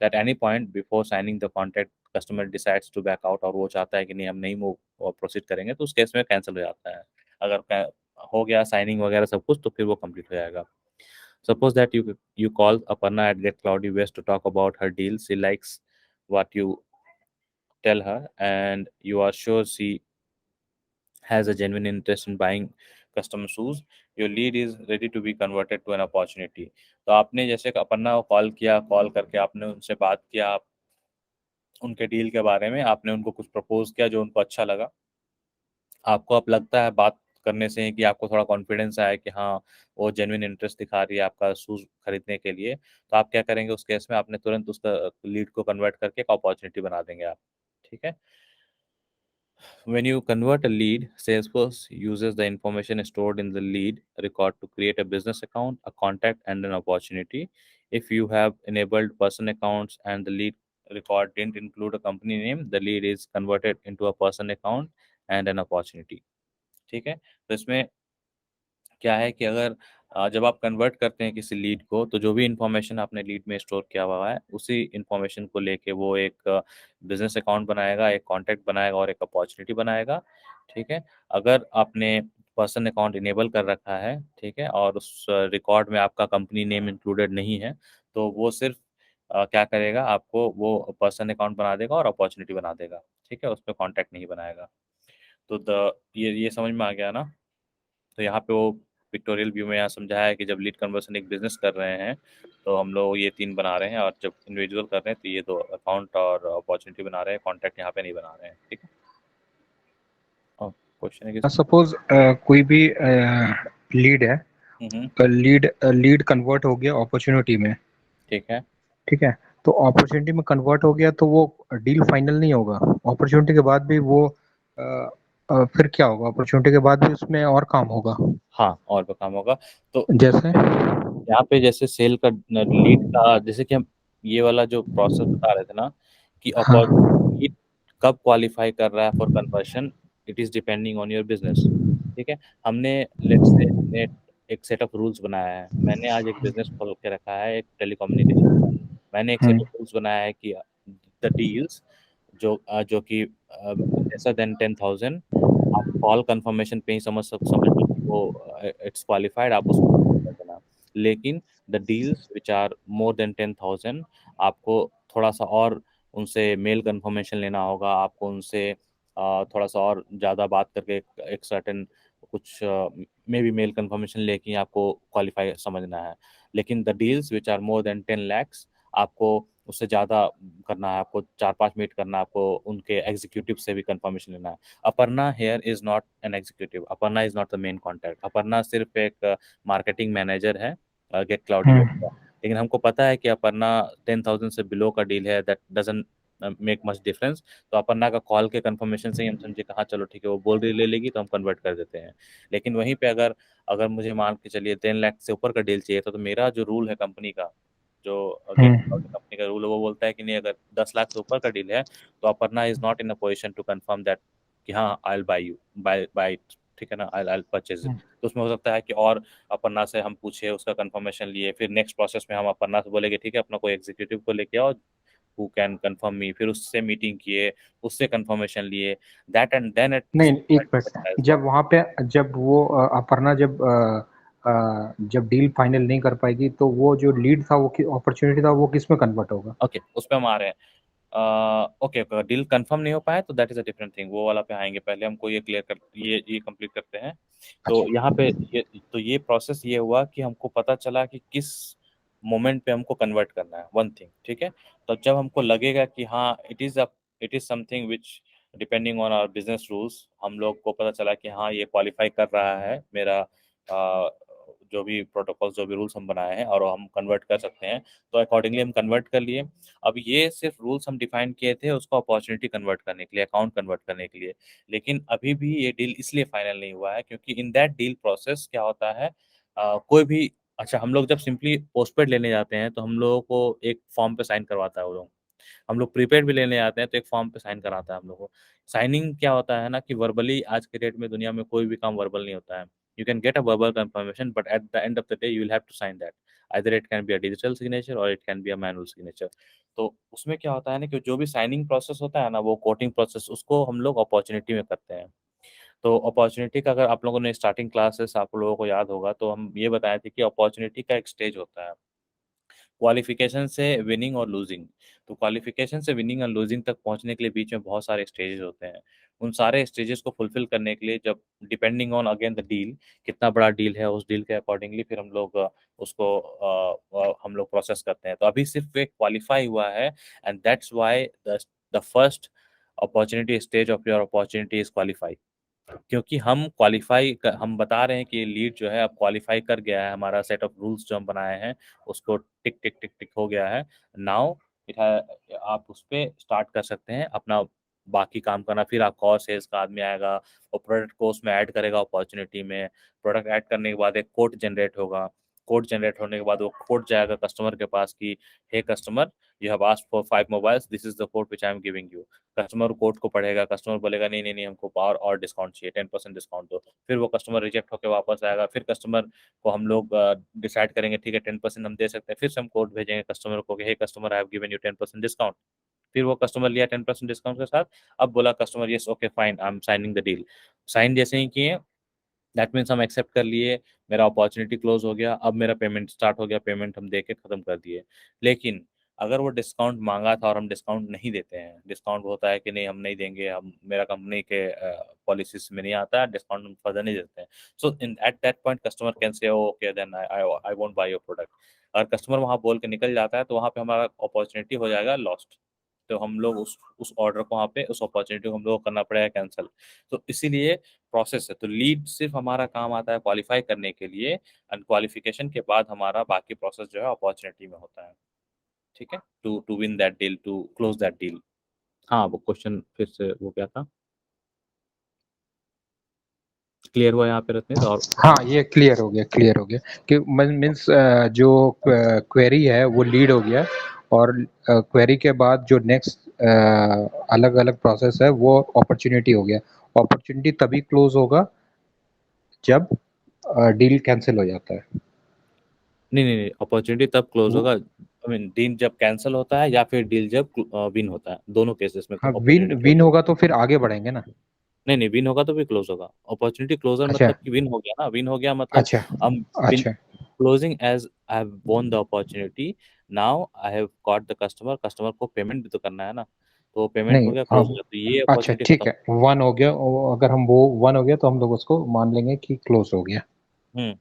At any point before signing the contract, customer decides to back out, और वो चाहता है कि नहीं हम नहीं मूव प्रोसीड करेंगे, तो उस केस में कैंसिल हो जाता है। अगर हो गया साइनिंग वगैरह सब कुछ, तो फिर वो कंप्लीट हो जाएगा। Suppose that you call Aparna at Get Cloudy West to talk about her deal. She likes what you tell her, and you are sure she has a genuine interest in buying custom shoes. Your lead is ready to be converted to an opportunity. तो आपने जैसे अपर्णा को कॉल किया, कॉल करके आपने उनसे बात किया, आप उनके डील के बारे में आपने उनको कुछ प्रपोज किया जो उनको अच्छा लगा। आपको अब लगता है बात करने से कि आपको थोड़ा कॉन्फिडेंस आया कि हाँ वो जेन्युइन इंटरेस्ट दिखा रही है आपका शूज खरीदने के लिए, तो आप क्या करेंगे उस केस में, आपने तुरंत उसका लीड को कन्वर्ट करके एक अपॉर्चुनिटी बना देंगे आप, ठीक है। When you convert a lead, Salesforce uses the information stored in the lead record to create a business account, a contact, and an opportunity. If you have enabled person accounts and the lead record didn't include a company name, the lead is converted into a person account and an opportunity. ठीक है। तो इसमें क्या है कि अगर जब आप कन्वर्ट करते हैं किसी लीड को, तो जो भी इंफॉर्मेशन आपने लीड में स्टोर किया हुआ है, उसी इंफॉर्मेशन को लेके वो एक बिजनेस अकाउंट बनाएगा, एक कॉन्टैक्ट बनाएगा और एक अपॉर्चुनिटी बनाएगा, ठीक है। अगर आपने पर्सन अकाउंट इनेबल कर रखा है, ठीक है, और उस रिकॉर्ड में आपका कंपनी नेम इंक्लूडेड नहीं है, तो वो सिर्फ क्या करेगा, आपको वो पर्सन अकाउंट बना देगा और अपॉर्चुनिटी बना देगा, ठीक है, उसमें कॉन्टैक्ट नहीं बनाएगा। तो ये समझ में आ गया ना। तो यहाँ पे वो पिक्टोरियल व्यू में यहाँ समझाया है कि जब लीड कन्वर्सन एक बिजनेस कर रहे हैं, तो हम लोग ये 3 बना रहे हैं, और जब इंडिविजुअल कर रहे हैं तो ये 2 अकाउंट और अपॉर्चुनिटी बना रहे हैं, कॉन्टैक्ट यहाँ पे नहीं बना रहे हैं, ठीक है। और क्वेश्चन है किसी का? सपोज कोई भी लीड है, हम्म। लीड कन्वर्ट हो गया अपॉर्चुनिटी में, ठीक है। ठीक है। तो अपॉर्चुनिटी में कन्वर्ट हो गया तो वो डील फाइनल नहीं होगा। अपॉर्चुनिटी के बाद भी वो फिर क्या होगा, अपॉर्चुनिटी के बाद भी उसमें और काम होगा। हाँ, और भी काम होगा। तो जैसे यहाँ पे जैसे सेल का लीड का, जैसे कि हम ये वाला जो प्रोसेस बता रहे थे ना, कि हाँ लीड कब क्वालिफाई कर रहा है for conversion, it is depending on your business, ठीक है। हमने लेट्स से हमने एक सेट ऑफ रूल्स बनाया है। मैंने आज एक बिजनेस खोल के रखा है एक टेलीकम्युनिकेशन का। मैंने एक सेट ऑफ रूल्स बनाया है कि द डील्स जो कि लेसर देन 10,000, आप कॉल कंफर्मेशन पे ही समझ लो कि वो इट्स क्वालिफाइड, आप उसको कर देना। लेकिन the deals which are more than 10,000, आपको थोड़ा सा और उनसे मेल कंफर्मेशन लेना होगा, आपको उनसे थोड़ा सा और ज़्यादा बात करके एक सर्टेन कुछ मे बी मेल कंफर्मेशन लेके ही आपको क्वालिफाई समझना है। लेकिन the deals which are more than 10 lakhs, आपको उससे ज़्यादा करना है आपको, 4-5 मीट करना है आपको, उनके एग्जीक्यूटिव से भी कंफर्मेशन लेना है। Aparna here is not an executive, Aparna is not the main contact, Aparna सिर्फ एक मार्केटिंग मैनेजर है गेट क्लाउड यूएस का। लेकिन हमको पता है कि अपर्णा 10,000 से बिलो का डील है, that doesn't make much difference. तो अपर्णा का कॉल के कंफर्मेशन से ही हम समझे कहा चलो ठीक है वो बोल रही ले लेगी तो हम कन्वर्ट कर देते हैं। लेकिन वहीं पे अगर अगर मुझे मान के चलिए 10 लाख से ऊपर का डील चाहिए तो मेरा जो रूल है कंपनी का, जो गेट कंपनी का रूल है, वो बोलता है कि नहीं, अगर 10 लाख से ऊपर का डील है तो Aparna is not in a position to confirm that कि हाँ I will buy you, buy it, ठीक है ना, आई परचेज इट। तो उसमें हो सकता है कि और अपर्णा से हम पूछे, उसका कंफर्मेशन लिए, फिर नेक्स्ट प्रोसेस में हम अपर्णा से बोलेंगे ठीक है अपना कोई एग्जीक्यूटिव को लेके आओ हु कैन कंफर्म मी, फिर उससे मीटिंग किए, उससे कंफर्मेशन लिए, दैट एंड देन इट नहीं, एक मिनट, जब वहां पे जब वो अपर्णा जब डील फाइनल नहीं कर पाएगी तो वो जो लीड था, वो अपॉर्चुनिटी था, वो किस में कन्वर्ट होगा? ओके उस पर हम आ रहे हैं। ओके डील कंफर्म नहीं हो पाया तो that is a different thing, वो वाला पे आएंगे, पहले हमको ये क्लियर कर ये कंप्लीट करते हैं। तो अच्छा। यहाँ पे ये प्रोसेस ये हुआ कि हमको पता चला कि किस मोमेंट पे हमको कन्वर्ट करना है, वन थिंग, ठीक है। तो जब हमको लगेगा कि हाँ it is something which depending on our business rules, हम लोग को पता चला कि हाँ ये क्वालिफाई कर रहा है मेरा जो भी प्रोटोकॉल जो भी रूल्स हम बनाए हैं और हम कन्वर्ट कर सकते हैं, तो अकॉर्डिंगली हम कन्वर्ट कर लिए। अब ये सिर्फ रूल्स हम डिफाइन किए थे उसको अपॉर्चुनिटी कन्वर्ट करने के लिए, अकाउंट कन्वर्ट करने के लिए। लेकिन अभी भी ये डील इसलिए फाइनल नहीं हुआ है क्योंकि इन दैट डील प्रोसेस क्या होता है, कोई भी, अच्छा हम लोग जब सिंपली पोस्टपेड लेने जाते हैं तो हम लोगों को एक फॉर्म पे साइन करवाता है वो लोग। हम लोग प्रीपेड भी लेने आते हैं तो एक फॉर्म पे साइन कराता है हम लोग को। साइनिंग क्या होता है ना कि वर्बली आज के डेट में दुनिया में कोई भी काम वर्बल नहीं होता है। You can get a verbal confirmation but at the end of the day you will have to sign that, either it can be a digital signature or it can be a manual signature. तो उसमें क्या होता है ना कि जो भी साइनिंग प्रोसेस होता है ना, वो कोटिंग प्रोसेस, उसको हम लोग अपॉर्चुनिटी में करते हैं। तो अपॉर्चुनिटी का अगर आप लोगों ने स्टार्टिंग क्लासेस आप लोगों को याद होगा तो हम ये बताए थे कि अपॉर्चुनिटी का एक स्टेज होता है क्वालिफिकेशन से विनिंग और लूजिंग। तो क्वालिफिकेशन से विनिंग और लूजिंग तक पहुंचने के लिए बीच में बहुत सारे स्टेजेस होते हैं। उन सारे स्टेजेस को फुलफिल करने के लिए जब depending on again the deal, कितना बड़ा डील है उस डील के अकॉर्डिंगली फिर हम लोग उसको हम लोग प्रोसेस करते हैं। तो अभी सिर्फ एक क्वालिफाई हुआ है and that's why the first opportunity stage of your opportunity is qualify. क्योंकि हम बता रहे हैं कि लीड जो है अब क्वालिफाई कर गया है, हमारा सेट ऑफ रूल्स जो हम बनाए हैं उसको टिक टिक टिक टिक हो गया है। नाउ इट आप उस पे स्टार्ट कर सकते हैं अपना बाकी काम करना। फिर आपका और सेल्स का आदमी आएगा और प्रोडक्ट को उसमें ऐड करेगा अपॉर्चुनिटी में। प्रोडक्ट ऐड करने के बाद एक कोड जनरेट होगा, कोड जनरेट होने के बाद वो कोड जाएगा कस्टमर के पास कि hey customer, you have asked for 5 mobiles, this is the code which I am giving you. Customer code को पढ़ेगा, कस्टमर बोलेगा नहीं नहीं नहीं हमको और डिस्काउंट चाहिए, 10% डिस्काउंट दो। फिर वो कस्टमर रिजेक्ट होकर वापस आएगा, फिर कस्टमर को हम लोग डिसाइड करेंगे ठीक है 10% हम दे सकते हैं, फिर से हम कोड भेजेंगे कस्टमर को कि hey customer I have given you 10% discount. फिर वो कस्टमर लिया 10% डिस्काउंट के साथ। अब बोला customer yes okay fine I am signing the deal. Sign जैसे ही किए दैट मीन्स हम एक्सेप्ट कर लिए, मेरा अपॉर्चुनिटी क्लोज हो गया, अब मेरा पेमेंट स्टार्ट हो गया, पेमेंट हम दे के खत्म कर दिए। लेकिन अगर वो डिस्काउंट मांगा था और हम डिस्काउंट नहीं देते हैं, डिस्काउंट होता है कि नहीं हम नहीं देंगे, हम मेरा कंपनी के पॉलिसीज में नहीं आता है डिस्काउंट, हम फर्दर नहीं देते हैं। So in at that point customer can say okay then I I won't buy your product. अगर कस्टमर वहां बोल के निकल जाता है तो वहां पे हमारा अपॉर्चुनिटी हो जाएगा लॉस्ट। तो हम लोग उस ऑर्डर को वहाँ पे उस अपॉर्चुनिटी को हम लोग को करना पड़ेगा कैंसिल। तो इसीलिए प्रोसेस है। तो लीड सिर्फ हमारा काम आता है क्वालिफाई करने के लिए, एंड क्वालिफिकेशन के बाद हमारा बाकी प्रोसेस जो है अपॉर्चुनिटी में होता है, ठीक है, to to win that deal, to close that deal. हाँ वो क्वेश्चन फिर से वो क्या था, क्लियर हुआ यहाँ पे रत्नेश? और हाँ, ये क्लियर हो गया, क्लियर हो गया कि मीन्स जो क्वेरी है वो लीड हो गया, और क्वेरी के बाद जो नेक्स्ट अलग अलग प्रोसेस है वो अपॉर्चुनिटी हो गया। अपॉर्चुनिटी तभी क्लोज होगा जब डील कैंसिल हो जाता है। नहीं नहीं नहीं, अपॉर्चुनिटी तब क्लोज वो- होगा, आई मीन डील जब कैंसिल होता है या फिर डील जब विन होता है, दोनों केसेस में हाँ, विन अपॉर्चुनिटी क्लोज विन होगा। होगा तो फिर आगे बढ़ेंगे ना। नहीं नहीं, विन होगा तो भी क्लोज होगा। अपॉर्चुनिटी क्लोजर अच्छा, मतलब कि विन हो गया ना, विन हो गया मतलब अच्छा, हम विन, अच्छा। Closing as I have won the opportunity, now I have got the customer, customer को पेमेंट भी तो करना है ना, तो पेमेंट नहीं, हो गया, क्लोज हो अब गया, तो ये अच्छा अपॉर्चुनिटी ठीक खत्म। है, वन हो गया, अगर हम वो वन हो गया तो हम लोग उसको मान लेंगे कि क्लोज हो गया। Hmm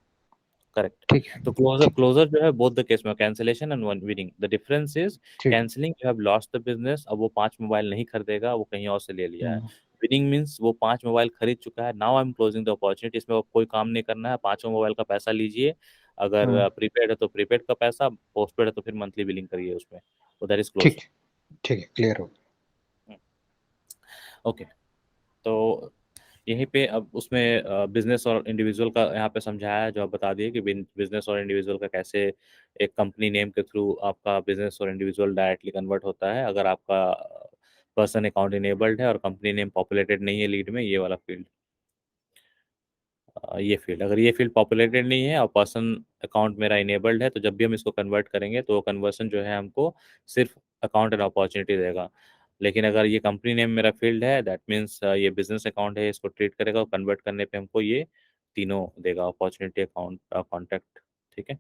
correct. ठीक है, तो क्लोजर ठीक, क्लोजर जो है बोथ द केस में cancellation and won winning, the difference is ठीक। Cancelling you have lost the business, अब वो 5 मोबाइल नहीं खरीदेगा, वो कहीं और से ले लिया है। हुँ, विनिंग मीन्स वो 5 मोबाइल खरीद चुका है, now I am closing the opportunity, इसमें अब कोई काम नहीं करना है, 5 मोबाइल का पैसा लीजिए, हुँ, अगर प्रीपेड है तो प्रीपेड का पैसा, पोस्टपेड है तो फिर मंथली बिलिंग करिए उसमें, तो दैट इज क्लोज। ठीक, ठीक है, क्लियर हो गया। ओके। तो यहीं पे अब उसमें बिजनेस और इंडिविजुअल का यहाँ पे समझाया है, जो आप बता दिए कि बिजनेस और इंडिविजुअल का कैसे एक कंपनी नेम के थ्रू आपका बिजनेस और इंडिविजुअल डायरेक्टली कन्वर्ट होता है, अगर आपका पर्सन अकाउंट इनेबल्ड है और कंपनी नेम पॉपुलेटेड नहीं है लीड में, ये वाला फील्ड, ये फील्ड, अगर ये फील्ड पॉपुलेटेड नहीं है और पर्सन अकाउंट मेरा इनेबल्ड है, तो जब भी हम इसको कन्वर्ट करेंगे तो वो कन्वर्सन जो है हमको सिर्फ अकाउंट एंड अपॉर्चुनिटी देगा। लेकिन अगर ये कंपनी नेम मेरा फील्ड है, दैट मीन्स ये बिजनेस अकाउंट है, इसको ट्रीट करेगा और कन्वर्ट करने पे हमको ये तीनों देगा, अपॉर्चुनिटी, अकाउंट, कॉन्टैक्ट। ठीक है।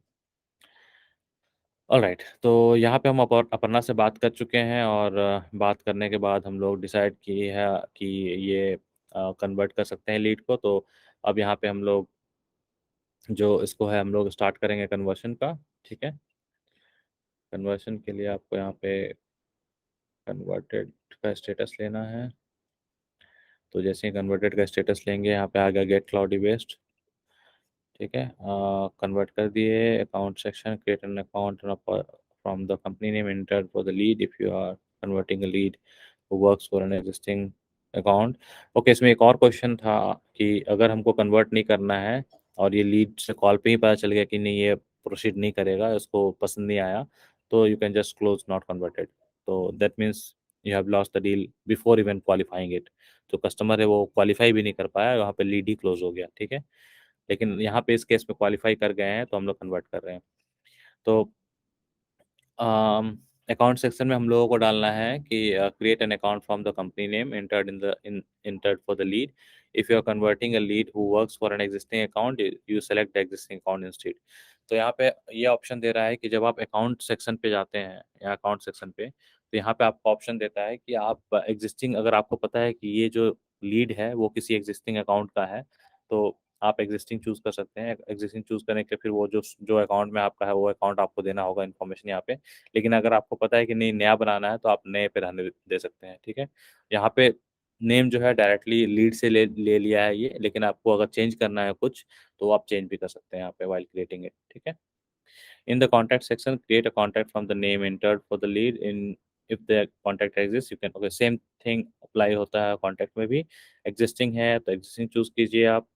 ऑलराइट, तो यहाँ पे हम अपर्णा से बात कर चुके हैं, और बात करने के बाद हम लोग डिसाइड किए है कि ये कन्वर्ट कर सकते हैं लीड को। तो अब यहाँ पे हम लोग जो इसको है हम लोग स्टार्ट करेंगे कन्वर्शन का। ठीक है। कन्वर्शन के लिए आपको यहाँ पे कन्वर्टेड का स्टेटस लेना है। तो जैसे ही कन्वर्टेड का स्टेटस लेंगे, यहाँ पे आ गया गेट क्लाउडी वेस्ट। ठीक है। कन्वर्ट कर दिए, account section, create an account from the company name, enter for the lead if you are converting a lead who works for an existing account. Okay, इसमें एक और क्वेश्चन था कि अगर हमको कन्वर्ट नहीं करना है और ये लीड से कॉल पे ही पता चल गया कि नहीं ये प्रोसीड नहीं करेगा, इसको पसंद नहीं आया, तो you can just close not converted. तो that means you have lost the deal before even qualifying it. जो कस्टमर है वो क्वालिफाई भी नहीं कर पाया, वहाँ पे लीड ही क्लोज हो गया। ठीक है। लेकिन यहाँ पे इस केस में क्वालिफाई कर गए हैं, तो हम लोग कन्वर्ट कर रहे हैं। तो अकाउंट सेक्शन में हम लोगों को डालना है कि create an account from the company name entered in entered for the lead, if you are converting a lead who works for an existing account, you select the existing account instead. तो यहाँ पे ये ऑप्शन दे रहा है कि जब आप अकाउंट सेक्शन पे जाते हैं या अकाउंट सेक्शन पे, तो यहाँ पे आपको ऑप्शन देता है कि आप एग्जिस्टिंग, अगर आपको पता है कि ये जो लीड है वो किसी एग्जिस्टिंग अकाउंट का है, तो आप एग्जिस्टिंग चूज कर सकते हैं। एग्जिस्टिंग चूज करने के फिर वो जो जो अकाउंट में आपका है वो अकाउंट आपको देना होगा इन्फॉर्मेशन यहाँ पे। लेकिन अगर आपको पता है कि नहीं नया बनाना है, तो आप नए पे रहने दे सकते हैं। ठीक है। यहाँ पे नेम जो है डायरेक्टली लीड से ले लिया है ये, लेकिन आपको अगर चेंज करना है कुछ, तो आप चेंज भी कर सकते हैं यहाँ पे वाइल क्रिएटिंग इट। ठीक है। In the contact section, create a contact from the name entered for the lead in, if the contact exist you can, okay same thing apply होता है कॉन्टैक्ट में भी। एग्जिस्टिंग है तो एग्जिस्टिंग चूज कीजिए आप,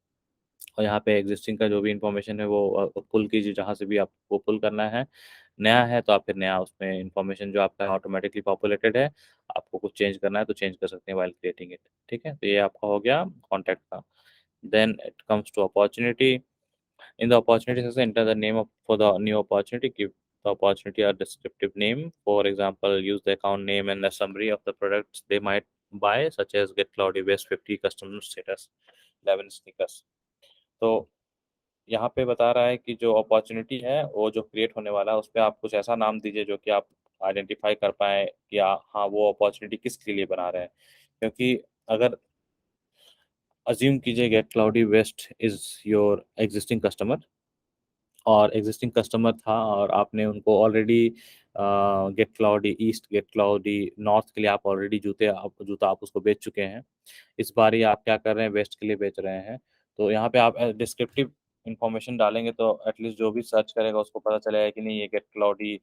और यहाँ पे एग्जिस्टिंग का जो भी इंफॉर्मेशन है वो पुल कीजिए जहाँ से भी आपको पुल करना है। नया है तो आप फिर नया उसमें इंफॉर्मेशन जो आपका ऑटोमेटिकली पॉपुलेटेड है, आपको कुछ चेंज करना है तो चेंज कर सकते हैं वाइल क्रिएटिंग इट। ठीक है। तो ये आपका हो गया कॉन्टैक्ट का। Then it comes to opportunity. In the opportunity section, enter the name for the new opportunity, give the opportunity a descriptive name. For example, use the account name and a summary of the products they might buy, such as Get Cloudy Waste 50 customer status 11 sneakers. तो यहाँ पे बता रहा है कि जो अपॉर्चुनिटी है वो जो क्रिएट होने वाला है, उस पर आप कुछ ऐसा नाम दीजिए जो कि आप आइडेंटिफाई कर पाए कि हाँ वो अपॉर्चुनिटी किसके लिए बना रहे हैं। क्योंकि अगर अज्यूम कीजिए get cloudy west is your existing customer, और एग्जिस्टिंग कस्टमर था और आपने उनको already get cloudy east, get cloudy north के लिए आप ऑलरेडी जूता आप उसको बेच चुके हैं। इस बार ही आप क्या कर रहे हैं, वेस्ट के लिए बेच रहे हैं। तो यहाँ पे आप डिस्क्रिप्टिव इंफॉर्मेशन डालेंगे तो एटलीस्ट जो भी सर्च करेगा उसको पता चलेगा कि नहीं ये गेट क्लाउडी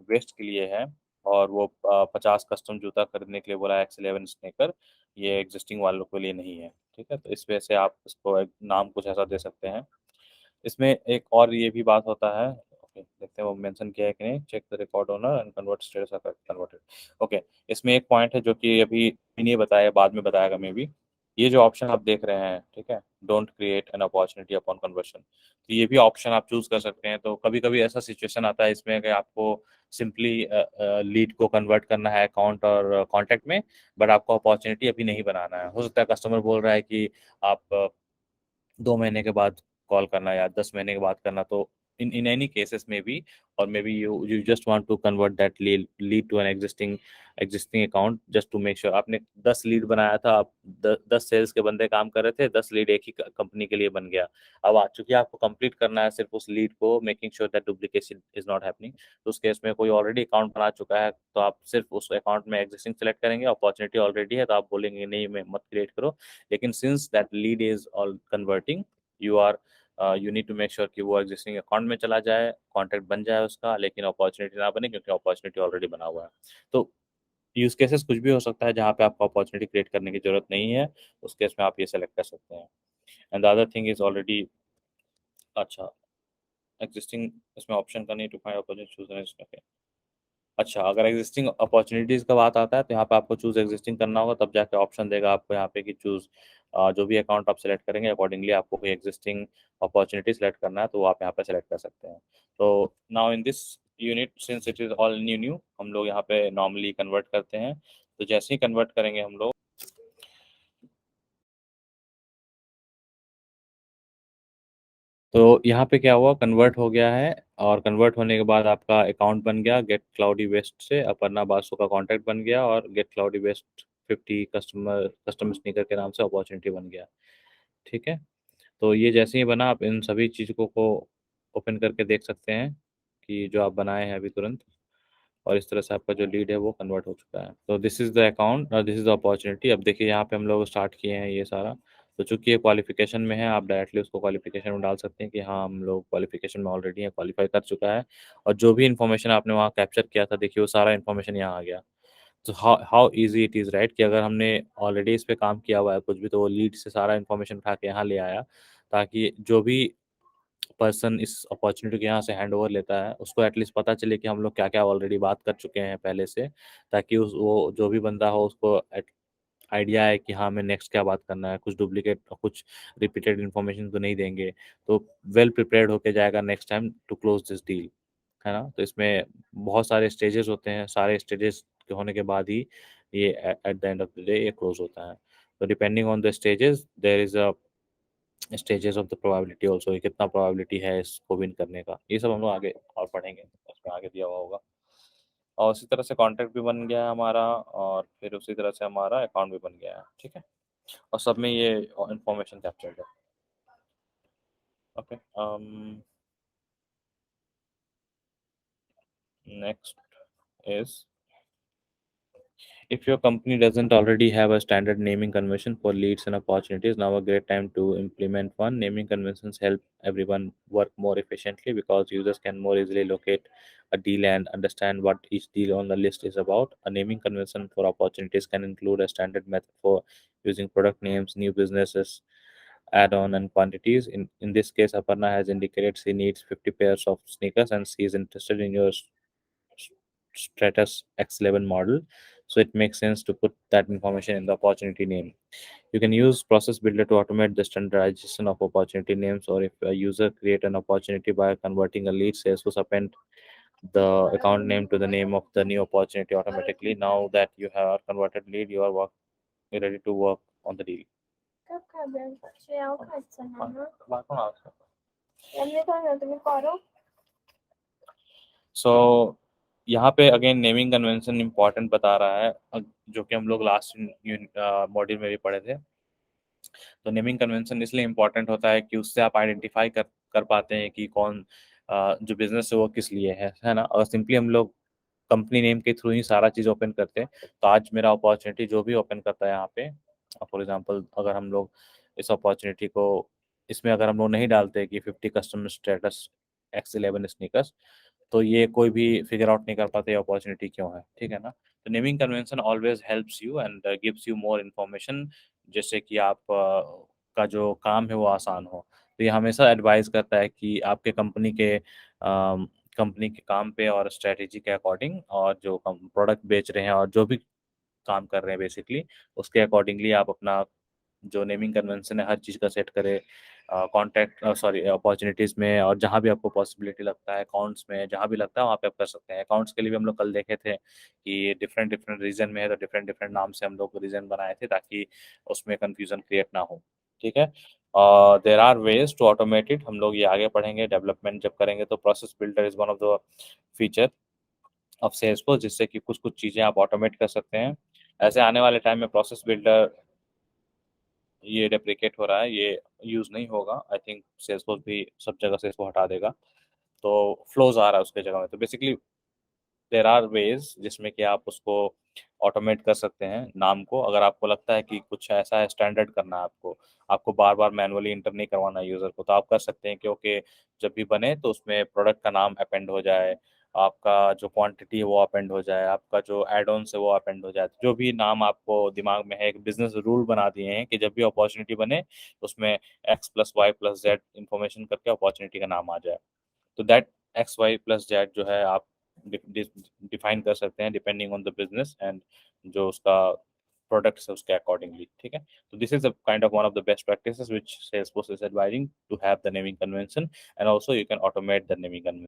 वेस्ट के लिए है, और वो 50 कस्टम जूता खरीदने के लिए बोला है, X11 स्नेकर, ये एग्जिस्टिंग वालों के लिए नहीं है। ठीक है। तो इस वजह से आप इसको एक नाम कुछ ऐसा दे सकते हैं। इसमें एक और ये भी बात होता है, ओके देखते हैं वो मेंशन किया है कि नहीं, check the record owner and convert status of converted. Okay, इसमें एक पॉइंट है जो कि अभी नहीं बताया, बाद में बताएगा मे बी। ये जो ऑप्शन आप देख रहे हैं, ठीक है, don't create an opportunity upon conversion, तो ये भी ऑप्शन आप चूज कर सकते हैं। तो कभी कभी ऐसा सिचुएशन आता है इसमें कि आपको सिंपली लीड को कन्वर्ट करना है अकाउंट और कॉन्टैक्ट में, बट आपको अपॉर्चुनिटी अभी नहीं बनाना है। हो सकता है कस्टमर बोल रहा है कि आप 2 महीने के बाद कॉल करना या 10 महीने के बाद करना, तो in any cases maybe, or maybe you just want to convert that lead to an existing account just to make sure. आपने 10 लीड बनाया था, आप 10 सेल्स के बंदे काम कर रहे थे, 10 लीड एक ही कंपनी के लिए बन गया। अब आ चुकी है, आपको कंप्लीट करना है सिर्फ उस लीड को, making sure that duplication is not happening. तो उस केस में कोई ऑलरेडी अकाउंट बना चुका है तो आप सिर्फ उस अकाउंट में एग्जिस्टिंग सेलेक्ट करेंगे, अपॉर्चुनिटी ऑलरेडी है तो आप बोलेंगे नहीं मैं मत क्रिएट करो। लेकिन since that lead is all converting, you are you need to make sure कि वो एग्जिस्टिंग अकाउंट में चला जाए, कॉन्टैक्ट बन जाए उसका, लेकिन अपॉर्चुनिटी ना बने क्योंकि अपॉर्चुनिटी ऑलरेडी बना हुआ है। तो यूज केसेस कुछ भी हो सकता है जहाँ पे आपको अपॉर्चुनिटी क्रिएट करने की जरूरत नहीं है, उस केस में आप ये सेलेक्ट कर सकते हैं। And the other thing is already, अच्छा, एग्जिस्टिंग इसमें ऑप्शन का नहीं, टू फाइंड अपॉर्चुनिटी चूज। अच्छा, अगर एग्जिस्टिंग अपॉर्चुनिटीज़ का बात आता है तो यहाँ पे आपको चूज़ एग्जिस्टिंग करना होगा, तब जाके ऑप्शन देगा आपको यहाँ पे कि चूज़, जो भी अकाउंट आप सेलेक्ट करेंगे अकॉर्डिंगली आपको कोई एग्जिस्टिंग अपॉर्चुनिटी सेलेक्ट करना है तो वो आप यहाँ पे सेलेक्ट कर सकते हैं। तो now in this unit since it is all new new, हम लोग यहाँ पे नॉर्मली कन्वर्ट करते हैं। तो जैसे ही कन्वर्ट करेंगे हम लोग, तो यहाँ पे क्या हुआ, कन्वर्ट हो गया है, और कन्वर्ट होने के बाद आपका अकाउंट बन गया गेट क्लाउडी वेस्ट से, अपर्णा बासु का कांटेक्ट बन गया, और get cloudy west 50 custom sneaker के नाम से अपॉर्चुनिटी बन गया। ठीक है, तो ये जैसे ही बना, आप इन सभी चीज़ों को ओपन करके देख सकते हैं कि जो आप बनाए हैं अभी तुरंत, और इस तरह से आपका जो लीड है वो कन्वर्ट हो चुका है। तो दिस इज़ द अकाउंट और दिस इज़ द अपॉर्चुनिटी। अब देखिए यहाँ पे हम लोग स्टार्ट किए हैं ये सारा। तो चूंकि ये क्वालिफिकेशन में है, आप डायरेक्टली उसको क्वालिफिकेशन में डाल सकते हैं कि हाँ हम लोग क्वालिफिकेशन में ऑलरेडी हैं, क्वालिफाई कर चुका है। और जो भी इन्फॉर्मेशन आपने वहाँ कैप्चर किया था, देखिए वो सारा इन्फॉर्मेशन यहाँ आ गया। तो how how easy it is, right, कि अगर हमने ऑलरेडी इस पे काम किया हुआ है कुछ भी, तो वो लीड से सारा इन्फॉर्मेशन उठा के यहाँ ले आया, ताकि जो भी पर्सन इस अपॉर्चुनिटी को यहाँ से हैंड ओवर लेता है उसको एटलीस्ट पता चले कि हम लोग क्या क्या ऑलरेडी बात कर चुके हैं पहले से, ताकि उस वो जो भी बंदा हो उसको आइडिया है कि हाँ हमें नेक्स्ट क्या बात करना है, कुछ डुप्लीकेट कुछ रिपीटेड इन्फॉर्मेशन तो नहीं देंगे। तो वेल प्रिपेयर्ड होके जाएगा next time to close this deal, है ना। तो इसमें बहुत सारे स्टेजेस होते हैं, सारे स्टेजेस के होने के बाद ही ये at the end of the day ये क्लोज होता है। तो depending on the stages there is a stages of the probability also, कितना प्रोबेबिलिटी है इसको विन करने का, ये सब हम लोग आगे और पढ़ेंगे, उसमें आगे दिया हुआ होगा। और उसी तरह से कॉन्ट्रैक्ट भी बन गया है हमारा, और फिर उसी तरह से हमारा अकाउंट भी बन गया है। ठीक है, और सब में ये इंफॉर्मेशन कैप्चर्ड है। Okay, next is, if your company doesn't already have a standard naming convention for leads and opportunities, now a great time to implement one. Naming conventions help everyone work more efficiently because users can more easily locate a deal and understand what each deal on the list is about. A naming convention for opportunities can include a standard method for using product names, new businesses, add-on and quantities. In this case, Aparna has indicated she needs 50 pairs of sneakers and she is interested in your Stratus X11 model. So it makes sense to put that information in the opportunity name. You can use Process Builder to automate the standardization of opportunity names, or if a user create an opportunity by converting a lead, Salesforce append the account name to the name of the new opportunity automatically. Now that you have converted lead, you're ready to work on the deal. सो यहाँ पे अगेन नेमिंग कन्वेंशन इंपॉर्टेंट बता रहा है, जो कि हम लोग लास्ट मॉड्यूल में भी पढ़े थे। तो नेमिंग कन्वेंशन इसलिए इम्पोर्टेंट होता है कि उससे आप आइडेंटिफाई कर पाते हैं कि कौन जो बिजनेस है वो किस लिए है ना। और सिंपली हम लोग कंपनी नेम के थ्रू ही सारा चीज़ ओपन करते हैं। तो आज मेरा अपॉर्चुनिटी जो भी ओपन करता है यहाँ पे, फॉर एग्जांपल अगर हम लोग इस अपॉर्चुनिटी को, इसमें अगर हम लोग नहीं डालते कि 50 कस्टमर स्टेटस X11 स्नीकर्स, तो ये कोई भी फिगर आउट नहीं कर पाते अपॉर्चुनिटी क्यों है, ठीक है ना। तो naming convention always helps you and gives you more information, जैसे कि आप का जो काम है वो आसान हो। तो ये हमेशा एडवाइस करता है कि आपके कंपनी के काम पे और स्ट्रेटेजी के अकॉर्डिंग, और जो प्रोडक्ट बेच रहे हैं और जो भी काम कर रहे हैं बेसिकली, उसके अकॉर्डिंगली आप अपना जो नेमिंग कन्वेंशन है हर चीज़ का सेट करें। कॉन्टैक्ट सॉरी अपॉर्चुनिटीज़ में, और जहाँ भी आपको पॉसिबिलिटी लगता है अकाउंट्स में, जहाँ भी लगता है वहाँ पे आप कर सकते हैं। अकाउंट्स के लिए भी हम लोग कल देखे थे कि डिफरेंट डिफरेंट रीजन में है, तो डिफरेंट डिफरेंट नाम से हम लोग रीजन बनाए थे ताकि उसमें कन्फ्यूजन क्रिएट ना हो। ठीक है, there are ways to automate it, हम लोग ये आगे पढ़ेंगे डेवलपमेंट जब करेंगे तो। Process builder is one of the feature of Salesforce, जिससे कि कुछ कुछ चीज़ें आप ऑटोमेट कर सकते हैं। ऐसे आने वाले टाइम में प्रोसेस बिल्डर ये डेप्रिकेट हो रहा है, ये यूज़ नहीं होगा। आई थिंक सेल्सफोर्स भी सब जगह से इसको हटा देगा, तो फ्लोज आ रहा है उसके जगह में। तो बेसिकली देर आर वेज जिसमें कि आप उसको ऑटोमेट कर सकते हैं नाम को। अगर आपको लगता है कि कुछ ऐसा है स्टैंडर्ड करना है आपको, आपको बार बार मैनुअली इंटर नहीं करवाना है यूज़र को, तो आप कर सकते हैं कि ओके जब भी बने तो उसमें प्रोडक्ट का नाम अपेंड हो जाए, आपका जो क्वांटिटी है वो अपेंड हो जाए, आपका जो एड ऑन्स है वो अपेंड हो जाए। तो जो भी नाम आपको दिमाग में है, एक बिजनेस रूल बना दिए हैं कि जब भी अपॉर्चुनिटी बने उसमें X+Y+Z इंफॉर्मेशन करके अपॉर्चुनिटी का नाम आ जाए। तो दैट X Y+Z जो है आप डिफाइन कर सकते हैं depending on the business and जो उसका प्रोडक्ट्स है उसके अकॉर्डिंगली। ठीक है, तो this is a kind of one of the best practices which Salesforce is advising, to have the naming convention, and also you can automate the naming convention.